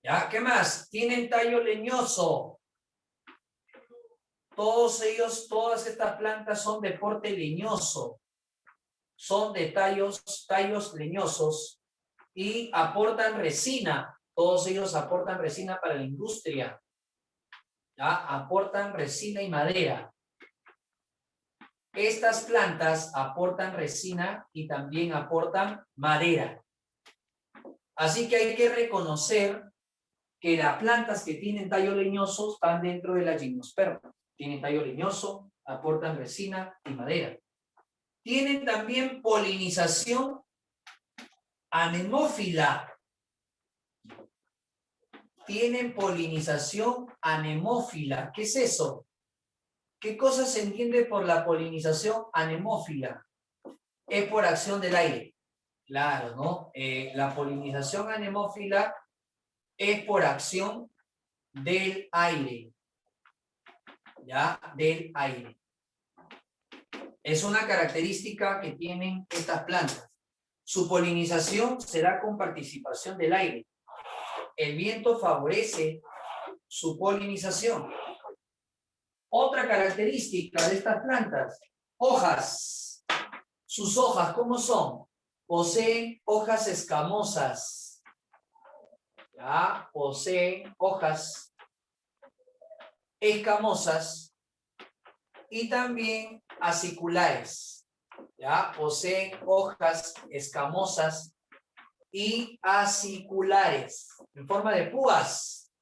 ¿Ya? ¿Qué más? Tienen tallo leñoso. Todos ellos, todas estas plantas son de porte leñoso. Son de tallos leñosos y aportan resina. Todos ellos aportan resina para la industria. ¿Ya? Aportan resina y madera. Estas plantas aportan resina y también aportan madera. Así que hay que reconocer que las plantas que tienen tallo leñoso están dentro de la gimnosperma. Tienen tallo leñoso, aportan resina y madera. Tienen también polinización anemófila. Tienen polinización anemófila. ¿Qué es eso? ¿Qué cosa se entiende por la polinización anemófila? Es por acción del aire. Claro, ¿no? La polinización anemófila es por acción del aire. ¿Ya? Del aire. Es una característica que tienen estas plantas. Su polinización será con participación del aire. El viento favorece su polinización. Otra característica de estas plantas, hojas. Sus hojas, ¿cómo son? Poseen hojas escamosas. ¿Ya? Poseen hojas escamosas y también aciculares. ¿Ya? Poseen hojas escamosas y aciculares en forma de púas.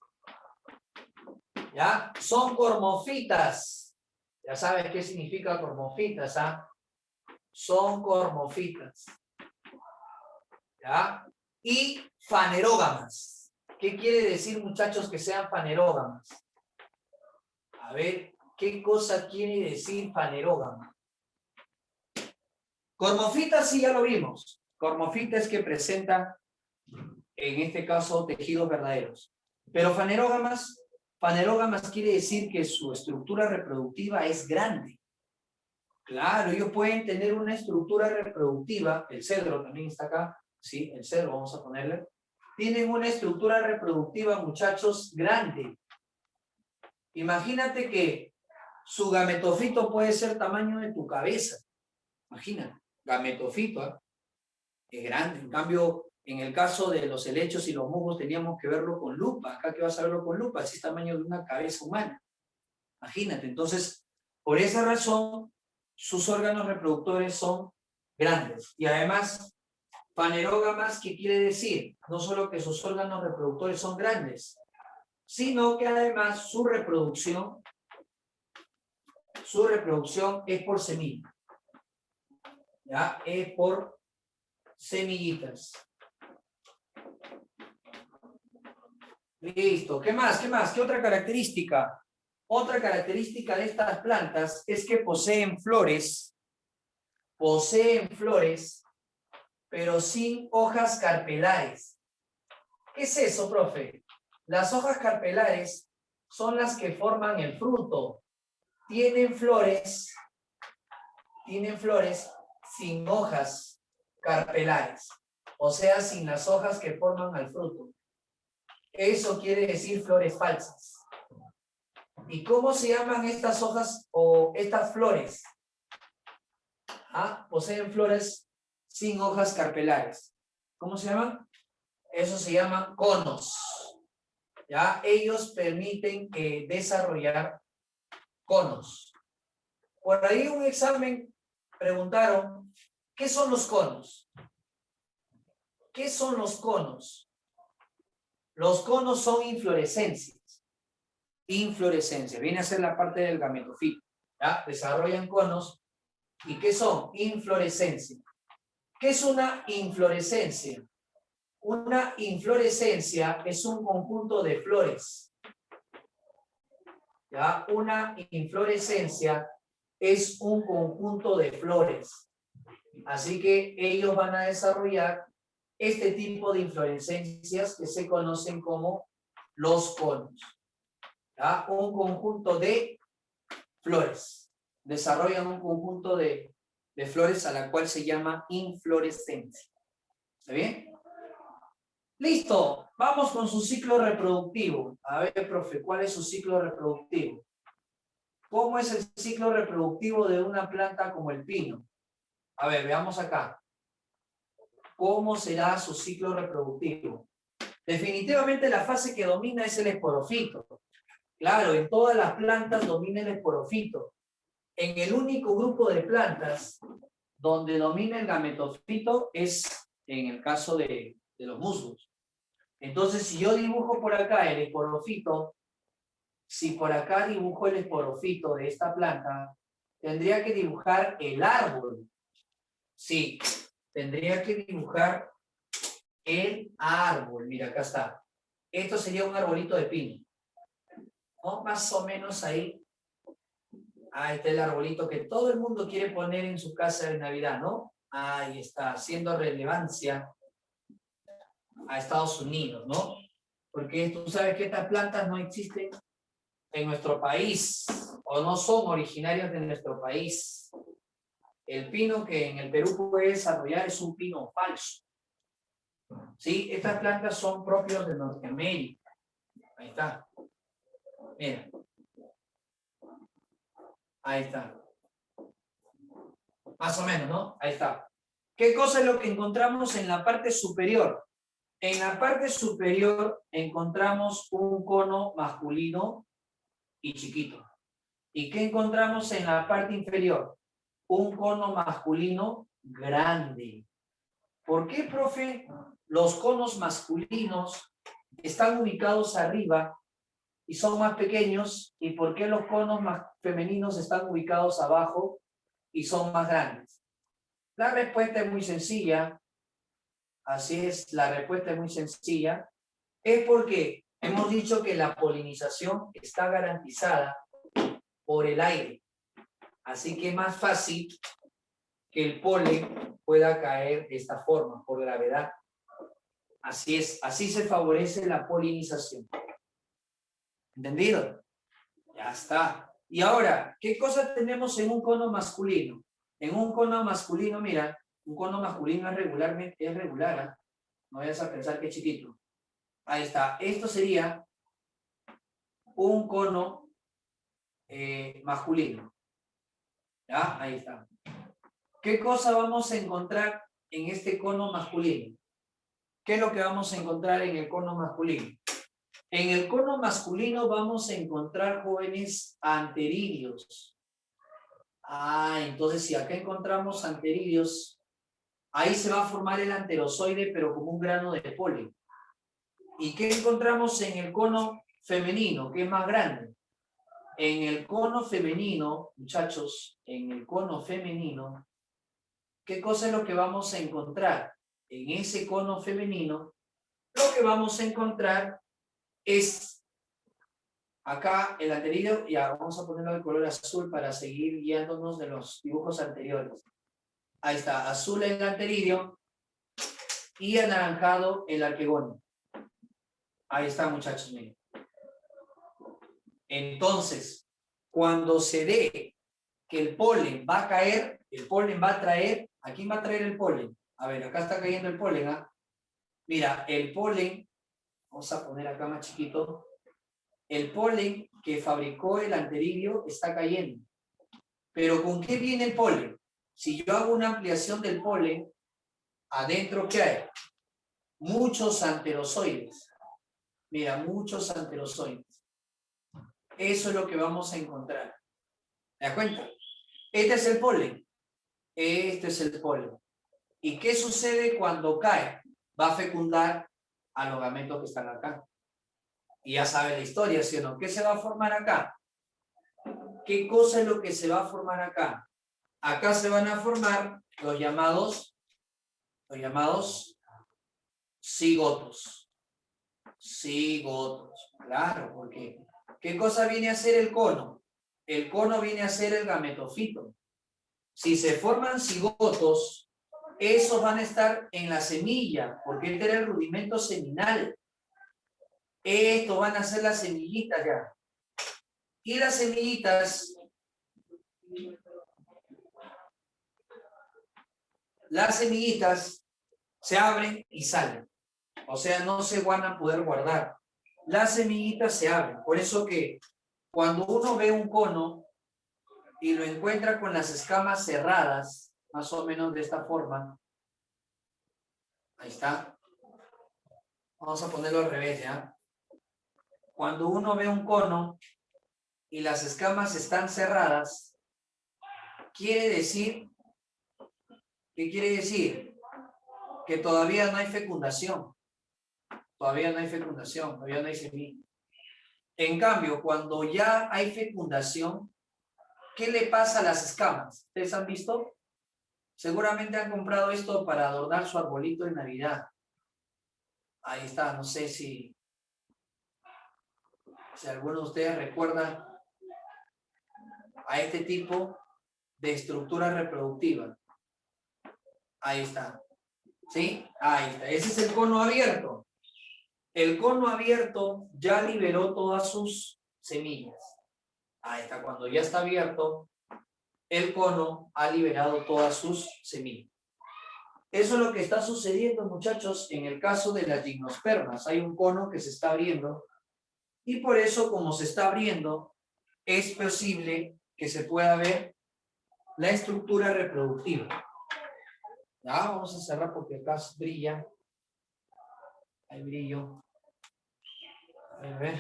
¿Ya? Son cormofitas. Ya sabes qué significa cormofitas, ¿ah? Son cormofitas. ¿Ya? Y fanerógamas. ¿Qué quiere decir, muchachos, que sean fanerógamas? A ver, ¿qué cosa quiere decir fanerógama? Cormofitas sí ya lo vimos. Cormofitas que presentan, en este caso, tejidos verdaderos. Pero fanerógamas quiere decir que su estructura reproductiva es grande. Claro, ellos pueden tener una estructura reproductiva, el cedro también está acá, sí, el cedro vamos a ponerle. Tienen una estructura reproductiva, muchachos, grande. Imagínate que su gametofito puede ser tamaño de tu cabeza. Imagina, gametofito, ¿eh? Es grande. En cambio, En el caso de los helechos y los musgos teníamos que verlo con lupa. Acá que vas a verlo con lupa, así es tamaño de una cabeza humana. Imagínate, entonces, por esa razón, sus órganos reproductores son grandes. Y además, fanerógamas, ¿qué quiere decir? No solo que sus órganos reproductores son grandes, sino que además su reproducción es por semilla. ¿Ya? Es por semillitas. Listo. ¿Qué más? ¿Qué más? ¿Qué otra característica? Otra característica de estas plantas es que poseen flores, pero sin hojas carpelares. ¿Qué es eso, profe? Las hojas carpelares son las que forman el fruto. Tienen flores sin hojas carpelares, o sea, sin las hojas que forman al fruto. Eso quiere decir flores falsas. ¿Y cómo se llaman estas hojas o estas flores? Poseen flores sin hojas carpelares. ¿Cómo se llaman? Eso se llama conos. ¿Ya? Ellos permiten desarrollar conos. Por ahí un examen preguntaron, ¿qué son los conos? ¿Qué son los conos? Los conos son inflorescencias. Inflorescencia, viene a ser la parte del gametofito. ¿Ya? Desarrollan conos. ¿Y qué son? Inflorescencia. ¿Qué es una inflorescencia? Una inflorescencia es un conjunto de flores. ¿Ya? Una inflorescencia es un conjunto de flores. Así que ellos van a desarrollar este tipo de inflorescencias que se conocen como los conos. ¿Ya? Un conjunto de flores. Desarrollan un conjunto de flores a la cual se llama inflorescencia. ¿Está bien? Listo. Vamos con su ciclo reproductivo. A ver, profe, ¿cuál es su ciclo reproductivo? ¿Cómo es el ciclo reproductivo de una planta como el pino? A ver, veamos acá. ¿Cómo será su ciclo reproductivo? Definitivamente la fase que domina es el esporofito. Claro, en todas las plantas domina el esporofito. En el único grupo de plantas donde domina el gametofito es en el caso de los musgos. Entonces, si yo dibujo por acá el esporofito, si por acá dibujo el esporofito de esta planta, tendría que dibujar el árbol. Sí, tendría que dibujar el árbol. Mira, acá está. Esto sería un arbolito de pino, ¿no? Más o menos ahí. Ahí está el arbolito que todo el mundo quiere poner en su casa de Navidad, ¿no? Ahí está, haciendo relevancia a Estados Unidos, ¿no? Porque tú sabes que estas plantas no existen en nuestro país o no son originarias de nuestro país. El pino que en el Perú puede desarrollar es un pino falso. ¿Sí? Estas plantas son propias de Norteamérica. Ahí está. Mira. Ahí está. Más o menos, ¿no? Ahí está. ¿Qué cosa es lo que encontramos en la parte superior? En la parte superior encontramos un cono masculino y chiquito. ¿Y qué encontramos en la parte inferior? Un cono masculino grande. ¿Por qué, profe, los conos masculinos están ubicados arriba y son más pequeños? ¿Y por qué los conos femeninos están ubicados abajo y son más grandes? La respuesta es muy sencilla. Así es, la respuesta es muy sencilla. Es porque hemos dicho que la polinización está garantizada por el aire. Así que es más fácil que el polen pueda caer de esta forma, por gravedad. Así es, así se favorece la polinización. ¿Entendido? Ya está. Y ahora, ¿qué cosa tenemos en un cono masculino? En un cono masculino, mira, un cono masculino es regular, ¿eh? No vayas a pensar que es chiquito. Ahí está. Esto sería un cono masculino. ¿Ya? Ahí está. ¿Qué cosa vamos a encontrar en este cono masculino? ¿qué es lo que vamos a encontrar en el cono masculino? En el cono masculino vamos a encontrar jóvenes anteridios. Entonces si acá encontramos anteridios, ahí se va a formar el anterozoide, pero como un grano de polen. ¿Y qué encontramos en el cono femenino, que es más grande? En el cono femenino, muchachos, en el cono femenino, ¿qué cosa es lo que vamos a encontrar? En ese cono femenino, lo que vamos a encontrar es acá el anterior, ya vamos a ponerlo de color azul para seguir guiándonos de los dibujos anteriores. Ahí está, azul el anterior y anaranjado el arquegonio. Ahí está, muchachos, miren. Entonces, cuando se dé que el polen va a caer, el polen va a traer, ¿a quién va a traer el polen? A ver, acá está cayendo el polen, ¿ah? Mira, el polen, vamos a poner acá más chiquito, el polen que fabricó el anteridio está cayendo. Pero ¿con qué viene el polen? Si yo hago una ampliación del polen, adentro, ¿qué hay? Muchos anterozoides. Mira, muchos anterozoides. Eso es lo que vamos a encontrar. ¿Te das cuenta? Este es el polen. Este es el polen. ¿Y qué sucede cuando cae? Va a fecundar a los gametos que están acá. Y ya sabe la historia, ¿sí o no? ¿Qué se va a formar acá? ¿Qué cosa es lo que se va a formar acá? Acá se van a formar los llamados cigotos. Cigotos, claro, porque ¿qué cosa viene a ser el cono? El cono viene a ser el gametofito. Si se forman cigotos, esos van a estar en la semilla, porque este era el rudimento seminal. Estos van a ser las semillitas ya. Y las semillitas se abren y salen. O sea, no se van a poder guardar. Las semillitas se abren. Por eso que cuando uno ve un cono y lo encuentra con las escamas cerradas, más o menos de esta forma, ahí está. Vamos a ponerlo al revés, ¿ya? Cuando uno ve un cono y las escamas están cerradas, quiere decir, ¿qué quiere decir? Que todavía no hay fecundación. Todavía no hay fecundación, todavía no hay semilla. En cambio, cuando ya hay fecundación, ¿qué le pasa a las escamas? ¿Ustedes han visto? Seguramente han comprado esto para adornar su arbolito de Navidad. Ahí está, no sé si alguno de ustedes recuerda a este tipo de estructura reproductiva. Ahí está. ¿Sí? Ahí está. Ese es el cono abierto. El cono abierto ya liberó todas sus semillas. Ahí está. Cuando ya está abierto, el cono ha liberado todas sus semillas. Eso es lo que está sucediendo, muchachos, en el caso de las gimnospermas. Hay un cono que se está abriendo y por eso, como se está abriendo, es posible que se pueda ver la estructura reproductiva. Ya, vamos a cerrar porque acá brilla. Hay brillo. A ver.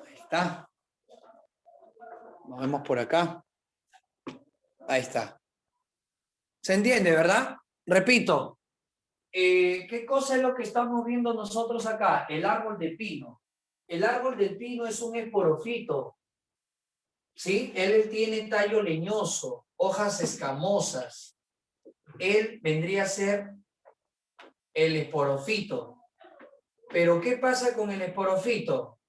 Ahí está. Nos vemos por acá. Ahí está. ¿Se entiende, verdad? Repito. ¿Qué cosa es lo que estamos viendo nosotros acá? El árbol de pino. El árbol del pino es un esporofito. ¿Sí? Él tiene tallo leñoso, hojas escamosas. Él vendría a ser el esporofito. Pero ¿qué pasa con el esporofito?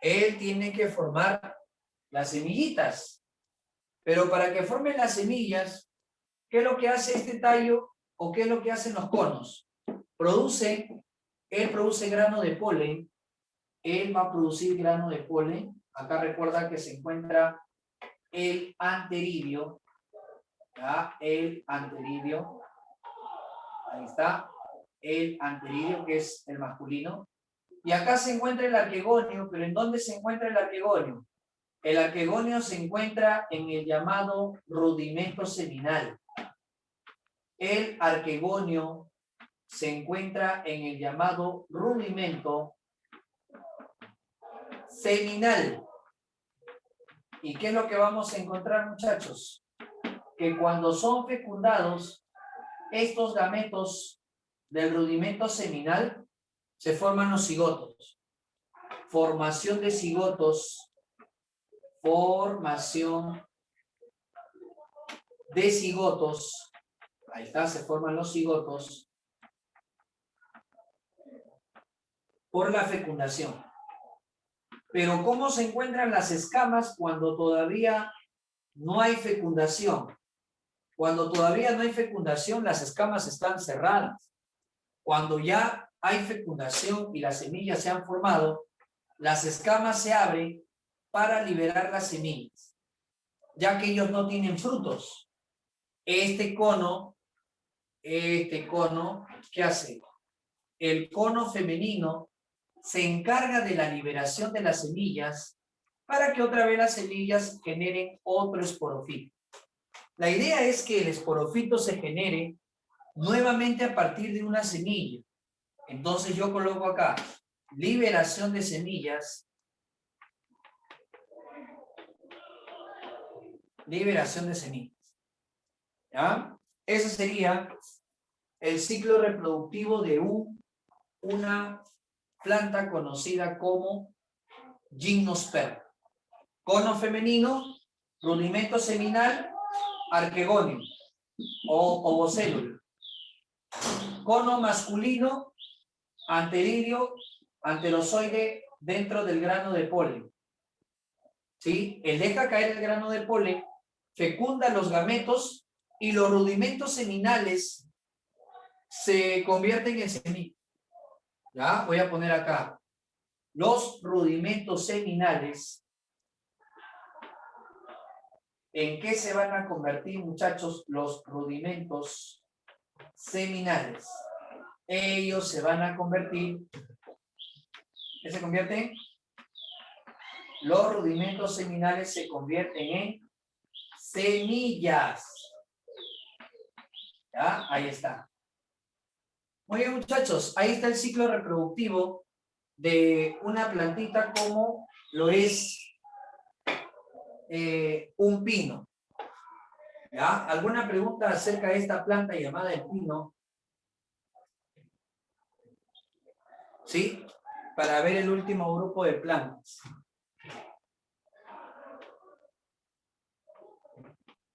Él tiene que formar las semillitas. Pero para que formen las semillas, ¿qué es lo que hace este tallo o qué es lo que hacen los conos? Él produce grano de polen. Él va a producir grano de polen. Acá recuerda que se encuentra el anteridio. ¿Ya? El anteridio. Ahí está. El anteridio, que es el masculino. Y acá se encuentra el arquegonio, pero ¿en dónde se encuentra el arquegonio? El arquegonio se encuentra en el llamado rudimento seminal. el arquegonio se encuentra en el llamado rudimento seminal. ¿Y qué es lo que vamos a encontrar, muchachos? Que cuando son fecundados, estos gametos del rudimento seminal se forman los cigotos. Formación de cigotos. Formación de cigotos. Ahí está, se forman los cigotos por la fecundación. Pero ¿cómo se encuentran las escamas cuando todavía no hay fecundación? Cuando todavía no hay fecundación, las escamas están cerradas. Cuando ya hay fecundación y las semillas se han formado, las escamas se abren para liberar las semillas, ya que ellos no tienen frutos. Este cono, ¿qué hace? El cono femenino se encarga de la liberación de las semillas para que otra vez las semillas generen otro esporofito. La idea es que el esporofito se genere nuevamente a partir de una semilla. Entonces yo coloco acá liberación de semillas. Liberación de semillas. ¿Ya? Ese sería el ciclo reproductivo de una planta conocida como gimnosperma. Cono femenino, rudimento seminal, arquegonio o ovocélula. Cono masculino, anteridio, anterozoide dentro del grano de polen. ¿Sí? Él deja caer el grano de polen, fecunda los gametos y los rudimentos seminales se convierten en semillas. ¿Ya? Voy a poner acá. Los rudimentos seminales, ¿en qué se van a convertir, muchachos, los rudimentos seminales? Ellos se van a convertir, ¿qué se convierten? Los rudimentos seminales se convierten en semillas. ¿Ya? Ahí está. Muy bien, muchachos, ahí está el ciclo reproductivo de una plantita como lo es un pino. ¿Ya? ¿Alguna pregunta acerca de esta planta llamada el pino? ¿Sí? Para ver el último grupo de plantas.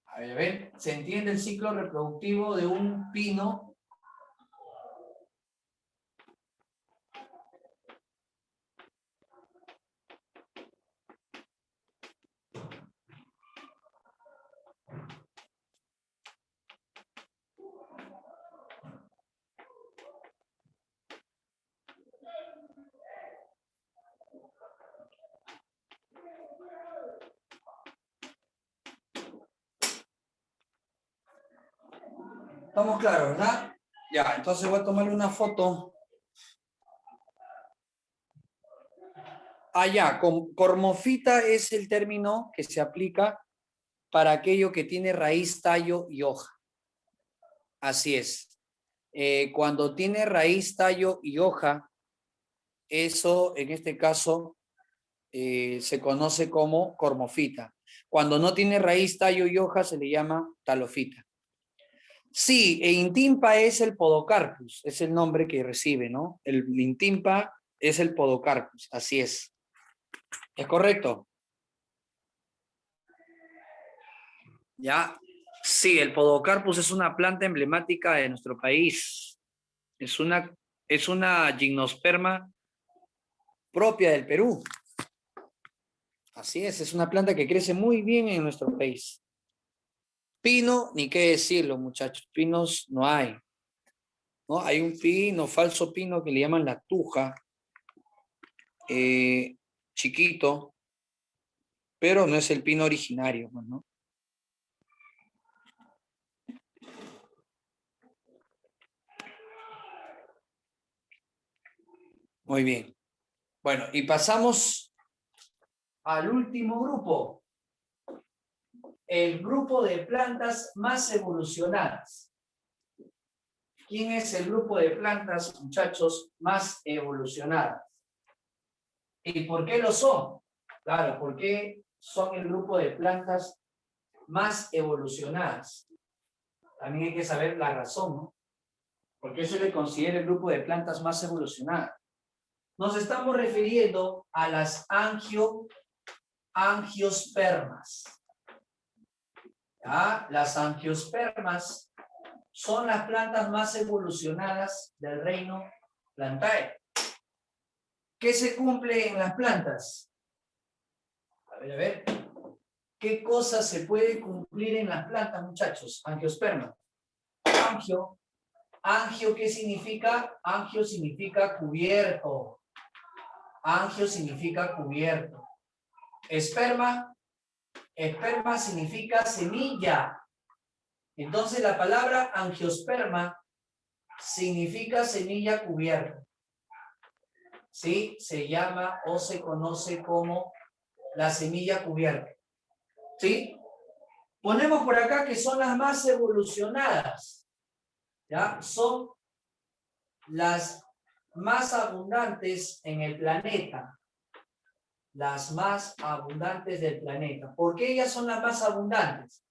A ver, ¿se entiende el ciclo reproductivo de un pino? Estamos claros, ¿verdad? Ya, entonces voy a tomarle una foto. Ah, ya, cormofita es el término que se aplica para aquello que tiene raíz, tallo y hoja. Así es. Cuando tiene raíz, tallo y hoja, eso en este caso se conoce como cormofita. Cuando no tiene raíz, tallo y hoja se le llama talofita. Sí, e intimpa es el podocarpus, es el nombre que recibe, ¿no? El intimpa es el podocarpus, así es. ¿Es correcto? Ya. Sí, el podocarpus es una planta emblemática de nuestro país. Es una gimnosperma propia del Perú. Así es una planta que crece muy bien en nuestro país. Pino, ni qué decirlo, muchachos, pinos no hay. ¿No? Hay un pino, falso pino que le llaman la tuja, chiquito, pero no es el pino originario, ¿no? Muy bien. Bueno, y pasamos al último grupo. El grupo de plantas más evolucionadas. ¿Quién es el grupo de plantas, muchachos, más evolucionadas? ¿Y por qué lo son? Claro, ¿por qué son el grupo de plantas más evolucionadas? También hay que saber la razón, ¿no? ¿Por qué se le considera el grupo de plantas más evolucionadas? Nos estamos refiriendo a las angiospermas. ¿Ya? Las angiospermas son las plantas más evolucionadas del reino plantae. ¿Qué se cumple en las plantas? A ver. ¿Qué cosa se puede cumplir en las plantas, muchachos? Angiosperma. Angio, ¿qué significa? Angio significa cubierto. Angio significa cubierto. Esperma significa semilla. Entonces la palabra angiosperma significa semilla cubierta. ¿Sí? Se llama o se conoce como la semilla cubierta. ¿Sí? Ponemos por acá que son las más evolucionadas. ¿Ya? Son las más abundantes en el planeta. Las más abundantes del planeta. ¿Por qué ellas son las más abundantes?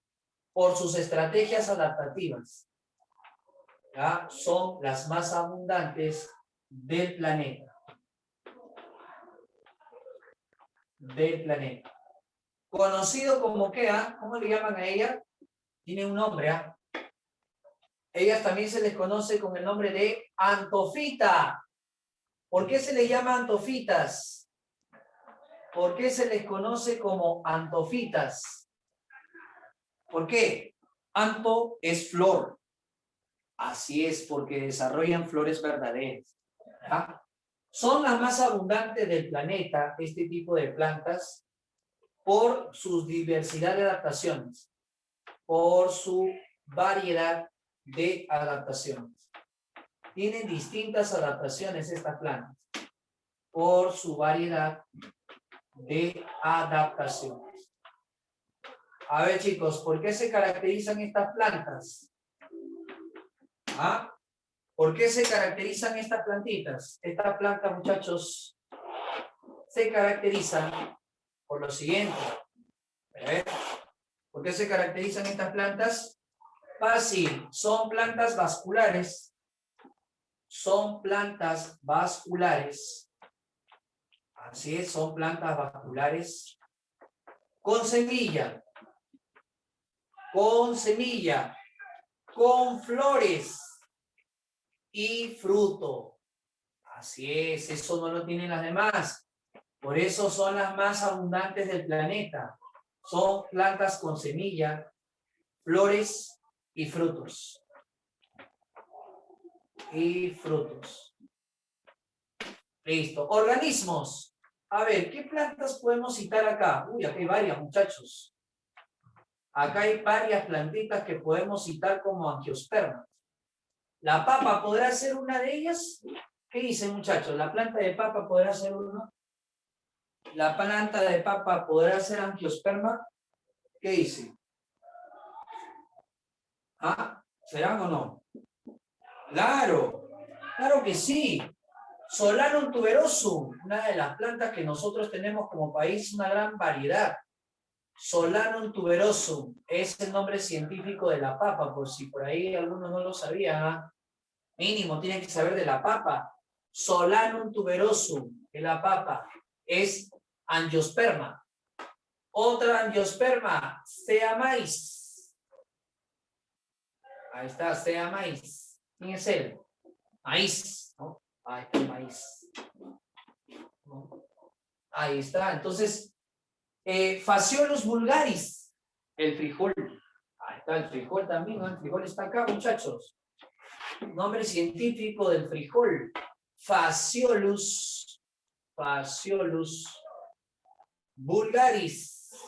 Por sus estrategias adaptativas. ¿Ya? Son las más abundantes del planeta. Conocido como ¿qué? ¿Cómo le llaman a ella? Tiene un nombre, ¿ah? Ellas también se les conoce con el nombre de antofita. ¿Por qué se les llama antofitas? ¿Por qué se les conoce como antofitas? ¿Por qué? Anto es flor. Así es, porque desarrollan flores verdaderas. ¿Ya? Son las más abundantes del planeta, este tipo de plantas, por su diversidad de adaptaciones, por su variedad de adaptaciones. Tienen distintas adaptaciones estas plantas, por su variedad de adaptaciones. A ver, chicos, ¿por qué se caracterizan estas plantas? ¿Ah? ¿Por qué se caracterizan estas plantitas? Estas plantas, muchachos, se caracterizan por lo siguiente. A ver, ¿por qué se caracterizan estas plantas? Fácil, son plantas vasculares. Son plantas vasculares. Así es, son plantas vasculares con semilla. Con semilla. Con flores y fruto. Así es, eso no lo tienen las demás. Por eso son las más abundantes del planeta. Son plantas con semilla, flores y frutos. Listo. Organismos. A ver, ¿qué plantas podemos citar acá? Uy, acá hay varias, muchachos. Acá hay varias plantitas que podemos citar como angiospermas. ¿La papa podrá ser una de ellas? ¿Qué dicen, muchachos? ¿La planta de papa podrá ser una? ¿La planta de papa podrá ser angiosperma? ¿Qué dice? ¿Ah? ¿Serán o no? Claro, claro que sí. Solanum tuberosum, una de las plantas que nosotros tenemos como país, una gran variedad. Solanum tuberosum es el nombre científico de la papa, por si por ahí alguno no lo sabía. Mínimo, tienen que saber de la papa. Solanum tuberosum, de la papa, es angiosperma. Otra angiosperma, Cea maíz. Ahí está, Cea maíz. ¿Quién es él? Maíz, ¿no? Ahí está el maíz. Ahí está. Entonces, Phaseolus vulgaris, el frijol. Ahí está el frijol también, ¿no? El frijol está acá, muchachos. Nombre científico del frijol. Phaseolus vulgaris.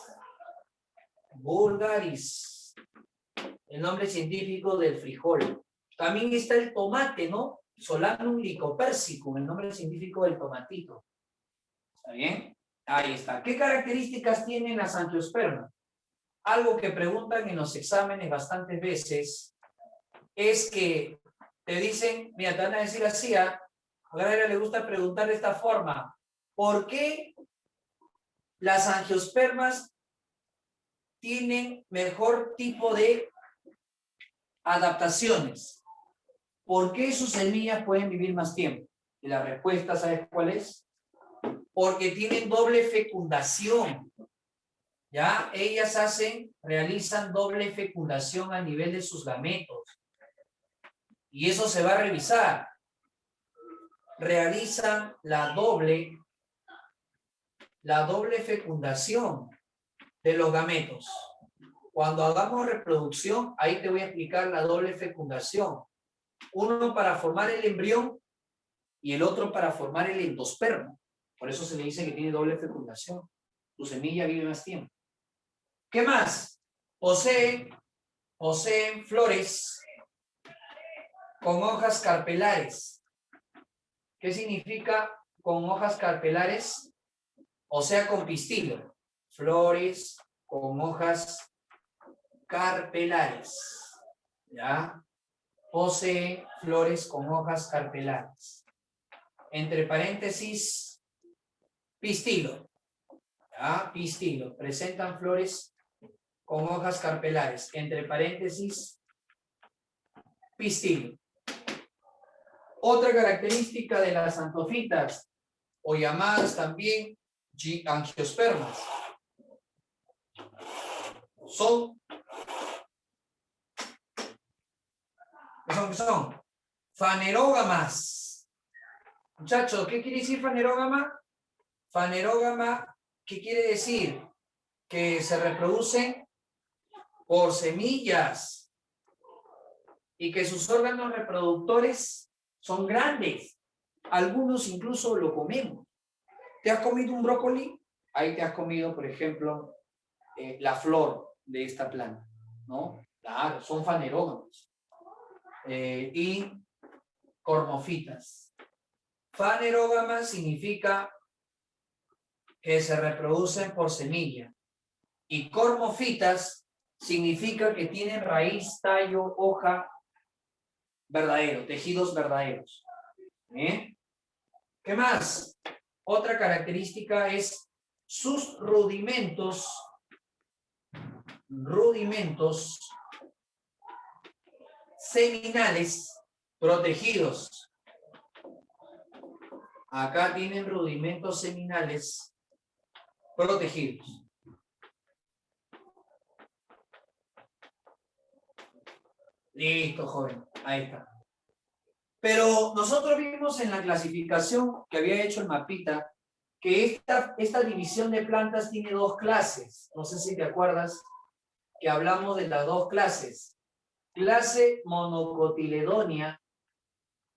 El nombre científico del frijol. También está el tomate, ¿no? Solanum lycopersicum, el nombre científico del tomatito. ¿Está bien? Ahí está. ¿Qué características tienen las angiospermas? Algo que preguntan en los exámenes bastantes veces es que te dicen, mira, te van a decir así, a Agraria le gusta preguntar de esta forma, ¿por qué las angiospermas tienen mejor tipo de adaptaciones? ¿Por qué sus semillas pueden vivir más tiempo? Y la respuesta, ¿sabes cuál es? Porque tienen doble fecundación. ¿Ya? Ellas realizan doble fecundación a nivel de sus gametos. Y eso se va a revisar. Realizan la doble fecundación de los gametos. Cuando hagamos reproducción, ahí te voy a explicar la doble fecundación. Uno para formar el embrión y el otro para formar el endospermo. Por eso se le dice que tiene doble fecundación. Tu semilla vive más tiempo. ¿Qué más? Poseen flores con hojas carpelares. ¿Qué significa con hojas carpelares? O sea, con pistilo. Flores con hojas carpelares. ¿Ya? Posee flores con hojas carpelares. Entre paréntesis, pistilo. ¿Ya? Pistilo. Presentan flores con hojas carpelares. Entre paréntesis, pistilo. Otra característica de las antofitas, o llamadas también angiospermas, son fanerógamas. Muchachos, ¿qué quiere decir fanerógama? Fanerógama, ¿qué quiere decir? Que se reproducen por semillas y que sus órganos reproductores son grandes. Algunos incluso lo comemos. ¿Te has comido un brócoli? Ahí te has comido, por ejemplo, la flor de esta planta, ¿no? Claro, son fanerógamos. Y cormofitas. Fanerógama significa que se reproducen por semilla. Y cormofitas significa que tienen raíz, tallo, hoja verdadero, tejidos verdaderos. ¿Bien? ¿Qué más? Otra característica es sus rudimentos seminales protegidos. Acá tienen rudimentos seminales protegidos. Listo, joven. Ahí está. Pero nosotros vimos en la clasificación que había hecho el mapita que esta división de plantas tiene dos clases. No sé si te acuerdas que hablamos de las dos clases. Clase monocotiledonia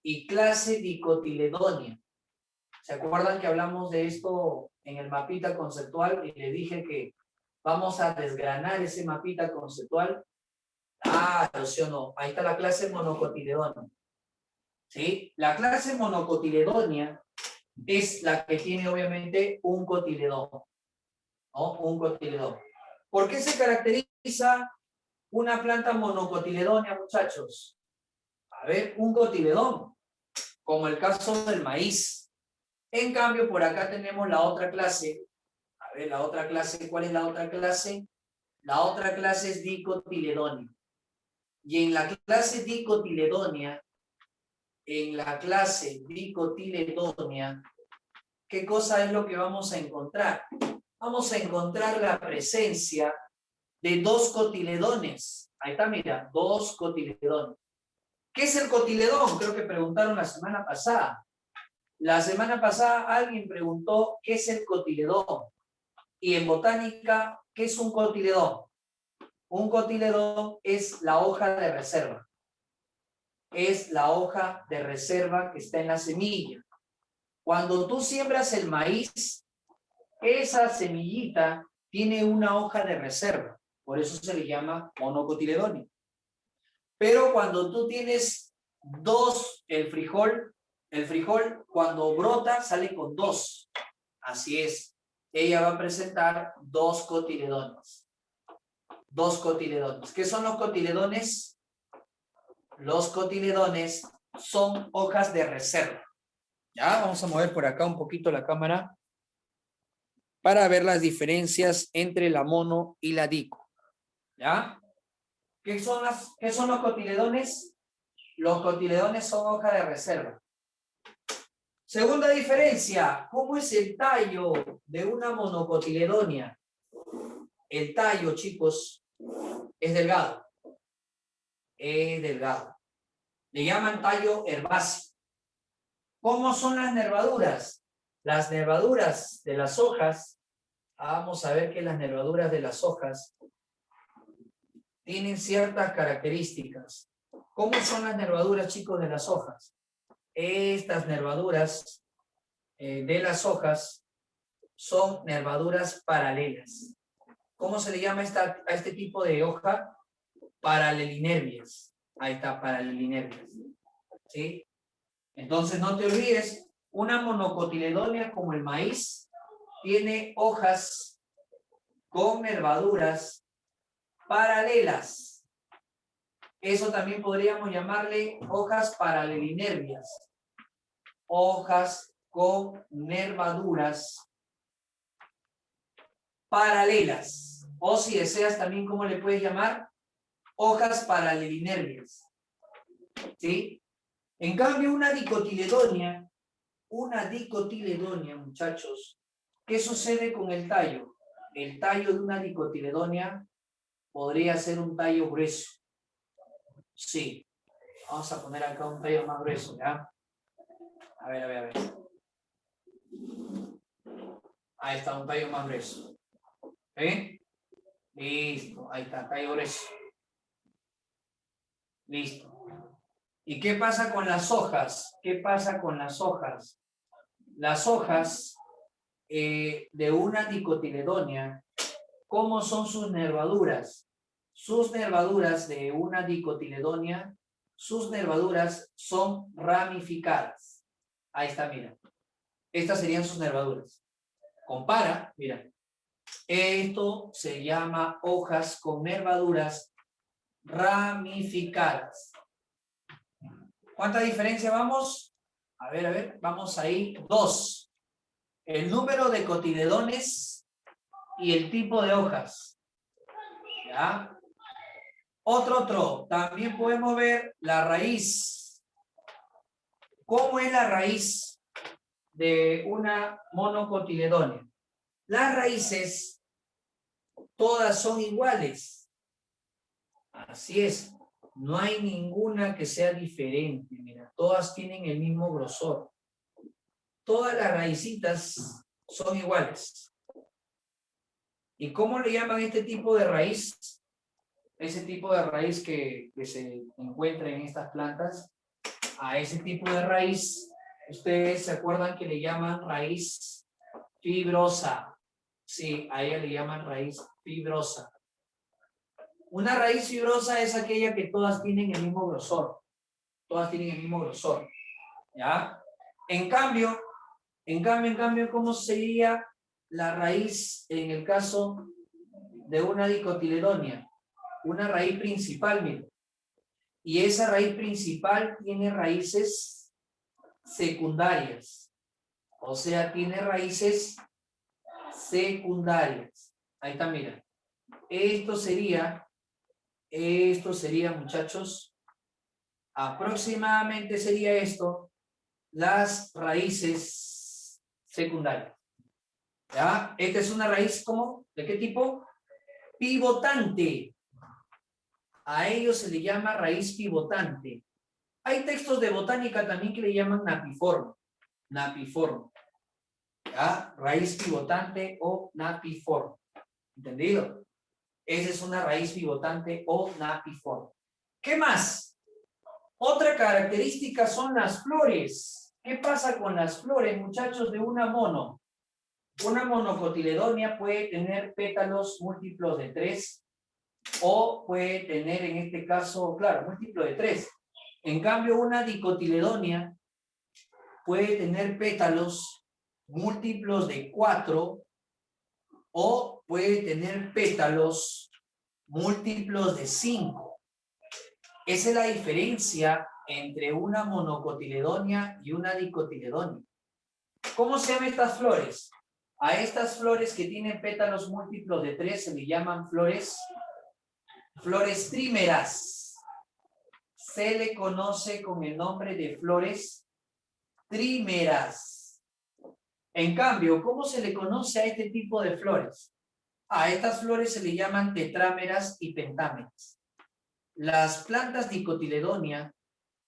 y clase dicotiledonia. ¿Se acuerdan que hablamos de esto en el mapita conceptual y le dije que vamos a desgranar ese mapita conceptual? Ah, ¿sí o no? Ahí está la clase monocotiledonia. ¿Sí? La clase monocotiledonia es la que tiene obviamente un cotiledón, ¿no? Un cotiledón. ¿Por qué se caracteriza una planta monocotiledonia, muchachos? A ver, un cotiledón, como el caso del maíz. En cambio, por acá tenemos la otra clase. A ver, la otra clase, ¿cuál es la otra clase? La otra clase es dicotiledonia. Y en la clase dicotiledonia, ¿qué cosa es lo que vamos a encontrar? Vamos a encontrar la presencia de dos cotiledones. Ahí está, mira, dos cotiledones. ¿Qué es el cotiledón? Creo que preguntaron la semana pasada. La semana pasada alguien preguntó qué es el cotiledón. Y en botánica, ¿qué es un cotiledón? Un cotiledón es la hoja de reserva. Es la hoja de reserva que está en la semilla. Cuando tú siembras el maíz, esa semillita tiene una hoja de reserva. Por eso se le llama monocotiledonia. Pero cuando tú tienes dos, el frijol cuando brota sale con dos. Así es. Ella va a presentar dos cotiledones. Dos cotiledones. ¿Qué son los cotiledones? Los cotiledones son hojas de reserva. Ya, vamos a mover por acá un poquito la cámara para ver las diferencias entre la mono y la dico. ¿Ya? ¿Qué son los cotiledones? Los cotiledones son hojas de reserva. Segunda diferencia, ¿cómo es el tallo de una monocotiledonia? El tallo, chicos, es delgado. Es delgado. Le llaman tallo herbáceo. ¿Cómo son las nervaduras? Las nervaduras de las hojas, vamos a ver que las nervaduras de las hojas tienen ciertas características. ¿Cómo son las nervaduras, chicos, de las hojas? Estas nervaduras de las hojas son nervaduras paralelas. ¿Cómo se le llama a este tipo de hoja? Paralelinervias. Ahí está, paralelinervias. ¿Sí? Entonces, no te olvides, una monocotiledonia como el maíz tiene hojas con nervaduras paralelas. Eso también podríamos llamarle hojas paralelinervias. Hojas con nervaduras paralelas. O si deseas también, ¿cómo le puedes llamar? Hojas paralelinervias. ¿Sí? En cambio, una dicotiledonia, muchachos, ¿qué sucede con el tallo? El tallo de una dicotiledonia podría ser un tallo grueso. Sí. Vamos a poner acá un tallo más grueso, ¿ya? A ver. Ahí está, un tallo más grueso. ¿Ven? Listo, ahí está, tallo grueso. Listo. ¿Y qué pasa con las hojas? ¿Qué pasa con las hojas? Las hojas de una dicotiledonia, ¿cómo son sus nervaduras? Sus nervaduras de una dicotiledonia, sus nervaduras son ramificadas. Ahí está, mira. Estas serían sus nervaduras. Compara, mira. Esto se llama hojas con nervaduras ramificadas. ¿Cuánta diferencia vamos? A ver, vamos ahí. 2. El número de cotiledones y el tipo de hojas. ¿Ya? Otro. También podemos ver la raíz. ¿Cómo es la raíz de una monocotiledonia? Las raíces todas son iguales. Así es. No hay ninguna que sea diferente. Mira, todas tienen el mismo grosor. Todas las raícitas son iguales. ¿Y cómo le llaman este tipo de raíz? Ese tipo de raíz que se encuentra en estas plantas. A ese tipo de raíz, ustedes se acuerdan que le llaman raíz fibrosa. Sí, a ella le llaman raíz fibrosa. Una raíz fibrosa es aquella que todas tienen el mismo grosor. Todas tienen el mismo grosor. ¿Ya? En cambio, ¿cómo sería la raíz en el caso de una dicotiledonia? Una raíz principal, miren. Y esa raíz principal tiene raíces secundarias. O sea, tiene raíces secundarias. Ahí está, mira. Esto sería, muchachos, aproximadamente sería esto, las raíces secundarias. ¿Ya? Esta es una raíz, ¿cómo? ¿De qué tipo? Pivotante. A ello se le llama raíz pivotante. Hay textos de botánica también que le llaman napiforme. Napiforme. ¿Ya? Raíz pivotante o napiforme. ¿Entendido? Esa es una raíz pivotante o napiforme. ¿Qué más? Otra característica son las flores. ¿Qué pasa con las flores, muchachos, de una mono? Una monocotiledonia puede tener pétalos múltiplos de 3 o puede tener, en este caso, claro, múltiplo de 3. En cambio, una dicotiledonia puede tener pétalos múltiplos de 4 o puede tener pétalos múltiplos de 5. Esa es la diferencia entre una monocotiledonia y una dicotiledonia. ¿Cómo se llaman estas flores? A estas flores que tienen pétalos múltiplos de 3 se le llaman flores trímeras. Se le conoce con el nombre de flores trímeras. En cambio, ¿cómo se le conoce a este tipo de flores? A estas flores se le llaman tetrámeras y pentámeras. Las plantas dicotiledonia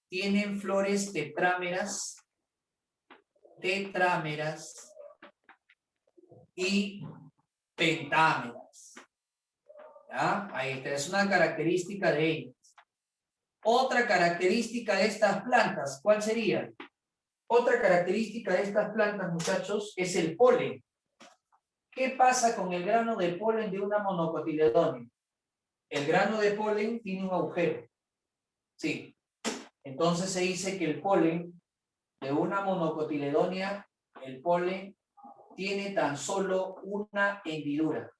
tienen flores tetrámeras y pentámeras. ¿Ya? Ahí está, es una característica de ellas. Otra característica de estas plantas, ¿cuál sería? Otra característica de estas plantas, muchachos, es el polen. ¿Qué pasa con el grano de polen de una monocotiledonia? El grano de polen tiene un agujero. Sí. Entonces se dice que el polen de una monocotiledonia, el polen tiene tan solo una hendidura.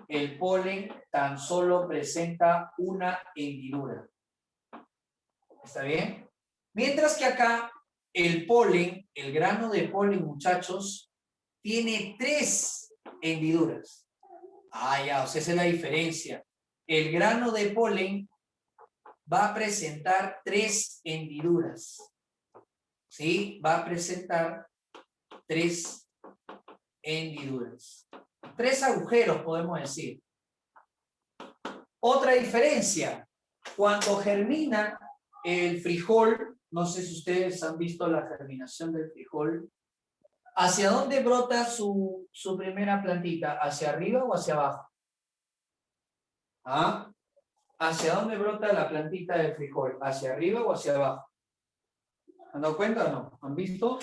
El polen tan solo presenta una hendidura. ¿Está bien? Mientras que acá el polen, el grano de polen, muchachos, tiene 3 hendiduras. Ah, ya, o sea, esa es la diferencia. El grano de polen va a presentar 3 hendiduras. ¿Sí? Va a presentar 3 hendiduras. 3 agujeros, podemos decir. Otra diferencia. Cuando germina el frijol, no sé si ustedes han visto la germinación del frijol, ¿hacia dónde brota su primera plantita? ¿Hacia arriba o hacia abajo? ¿Ah? ¿Hacia dónde brota la plantita del frijol? ¿Hacia arriba o hacia abajo? ¿Han dado cuenta o no? ¿Han visto?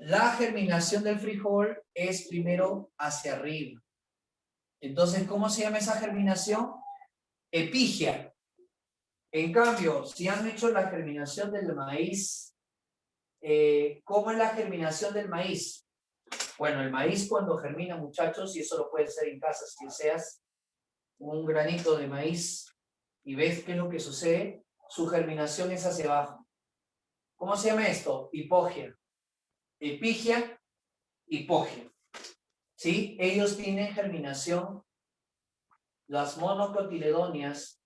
La germinación del frijol es primero hacia arriba. Entonces, ¿cómo se llama esa germinación? Epigia. En cambio, si han hecho la germinación del maíz, ¿cómo es la germinación del maíz? Bueno, el maíz cuando germina, muchachos, y eso lo puedes hacer en casa si deseas, un granito de maíz y ves qué es lo que sucede, su germinación es hacia abajo. ¿Cómo se llama esto? Hipogia. Epigia, hipogia. ¿Sí? Ellos tienen germinación. Las monocotiledonias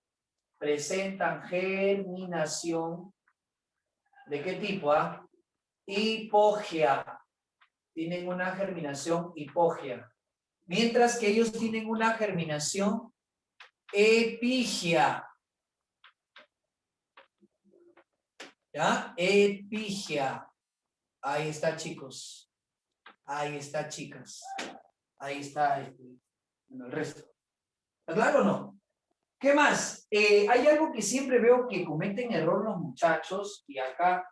presentan germinación. ¿De qué tipo? Hipogia. Tienen una germinación hipogia. Mientras que ellos tienen una germinación epigia. ¿Ya? Epigia. Ahí está, chicos. Ahí está, chicas. Ahí está el resto. ¿Está claro o no? ¿Qué más? Hay algo que siempre veo que cometen error los muchachos, y acá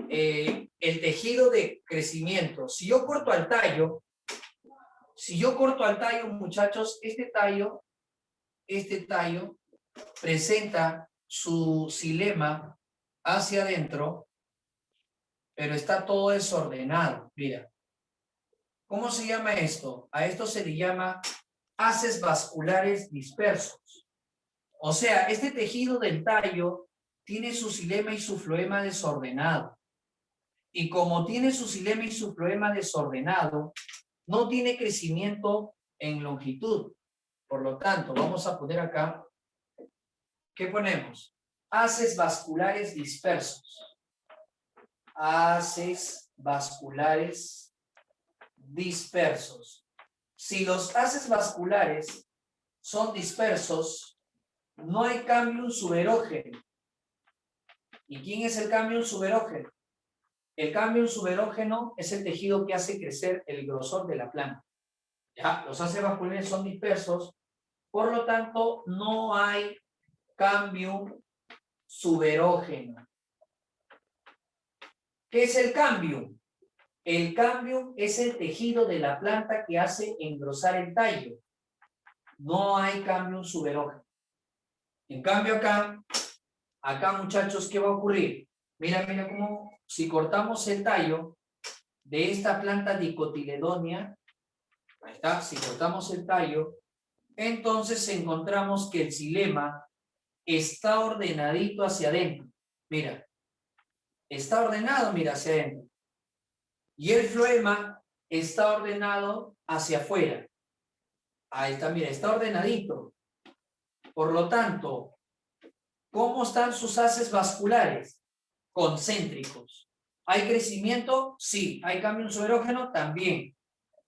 el tejido de crecimiento. Si yo corto al tallo, muchachos, este tallo presenta su xilema hacia adentro, pero está todo desordenado. Mira. ¿Cómo se llama esto? A esto se le llama haces vasculares dispersos. O sea, este tejido del tallo tiene su xilema y su floema desordenado. Y como tiene su xilema y su floema desordenado, no tiene crecimiento en longitud. Por lo tanto, vamos a poner acá, ¿qué ponemos? Haces vasculares dispersos. Haces vasculares dispersos. Si los haces vasculares son dispersos, no hay cambio suberógeno. ¿Y quién es el cambio suberógeno? El cambio suberógeno es el tejido que hace crecer el grosor de la planta. ¿Ya? Los haces vasculares son dispersos, por lo tanto, no hay cambio suberógeno. ¿Qué es el cambio? El cambio es el tejido de la planta que hace engrosar el tallo. No hay cambio suberógeno. En cambio acá muchachos, ¿qué va a ocurrir? Mira cómo si cortamos el tallo de esta planta dicotiledonia, ahí está, si cortamos el tallo, entonces encontramos que el xilema está ordenadito hacia adentro. Mira, está ordenado, mira, hacia adentro. Y el floema está ordenado hacia afuera. Ahí está, mira, está ordenadito. Por lo tanto, ¿cómo están sus haces vasculares? Concéntricos. ¿Hay crecimiento? Sí. ¿Hay cambio en su erógeno? También.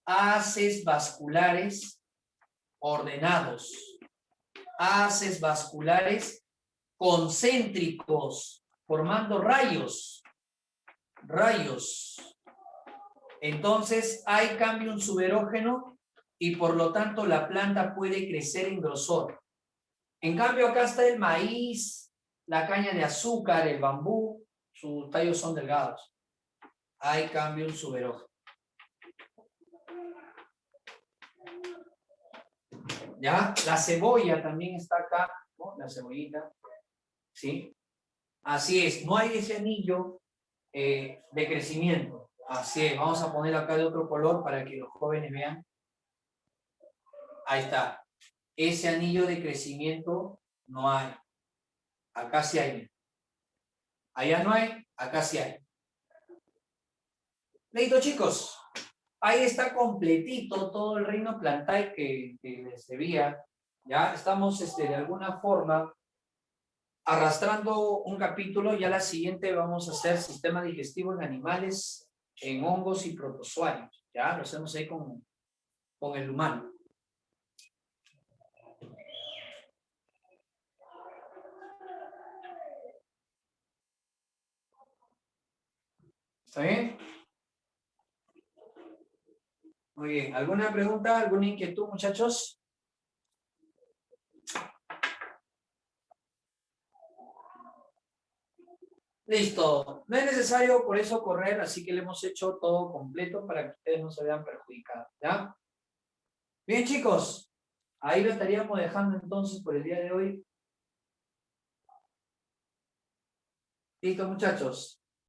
Haces vasculares ordenados. Haces vasculares concéntricos, formando rayos. Rayos. Entonces, hay cambio en su erógeno y por lo tanto la planta puede crecer en grosor. En cambio, acá está el maíz, la caña de azúcar, el bambú, sus tallos son delgados. Hay cambio en su erógeno. ¿Ya? La cebolla también está acá, ¿no? La cebollita, ¿sí? Así es, no hay ese anillo de crecimiento. Así es, vamos a poner acá de otro color para que los jóvenes vean. Ahí está. Ese anillo de crecimiento no hay. Acá sí hay. Allá no hay, acá sí hay. Listo, chicos. Ahí está completito todo el reino plantae que les debía. Ya estamos de alguna forma arrastrando un capítulo. Ya la siguiente vamos a hacer sistema digestivo en animales, en hongos y protozoarios. Ya lo hacemos ahí con el humano. ¿Está bien? Muy bien. ¿Alguna pregunta, alguna inquietud, muchachos? Listo. No es necesario por eso correr, así que le hemos hecho todo completo para que ustedes no se vean perjudicados. ¿Ya? Bien, chicos. Ahí lo estaríamos dejando entonces por el día de hoy. Listo, muchachos.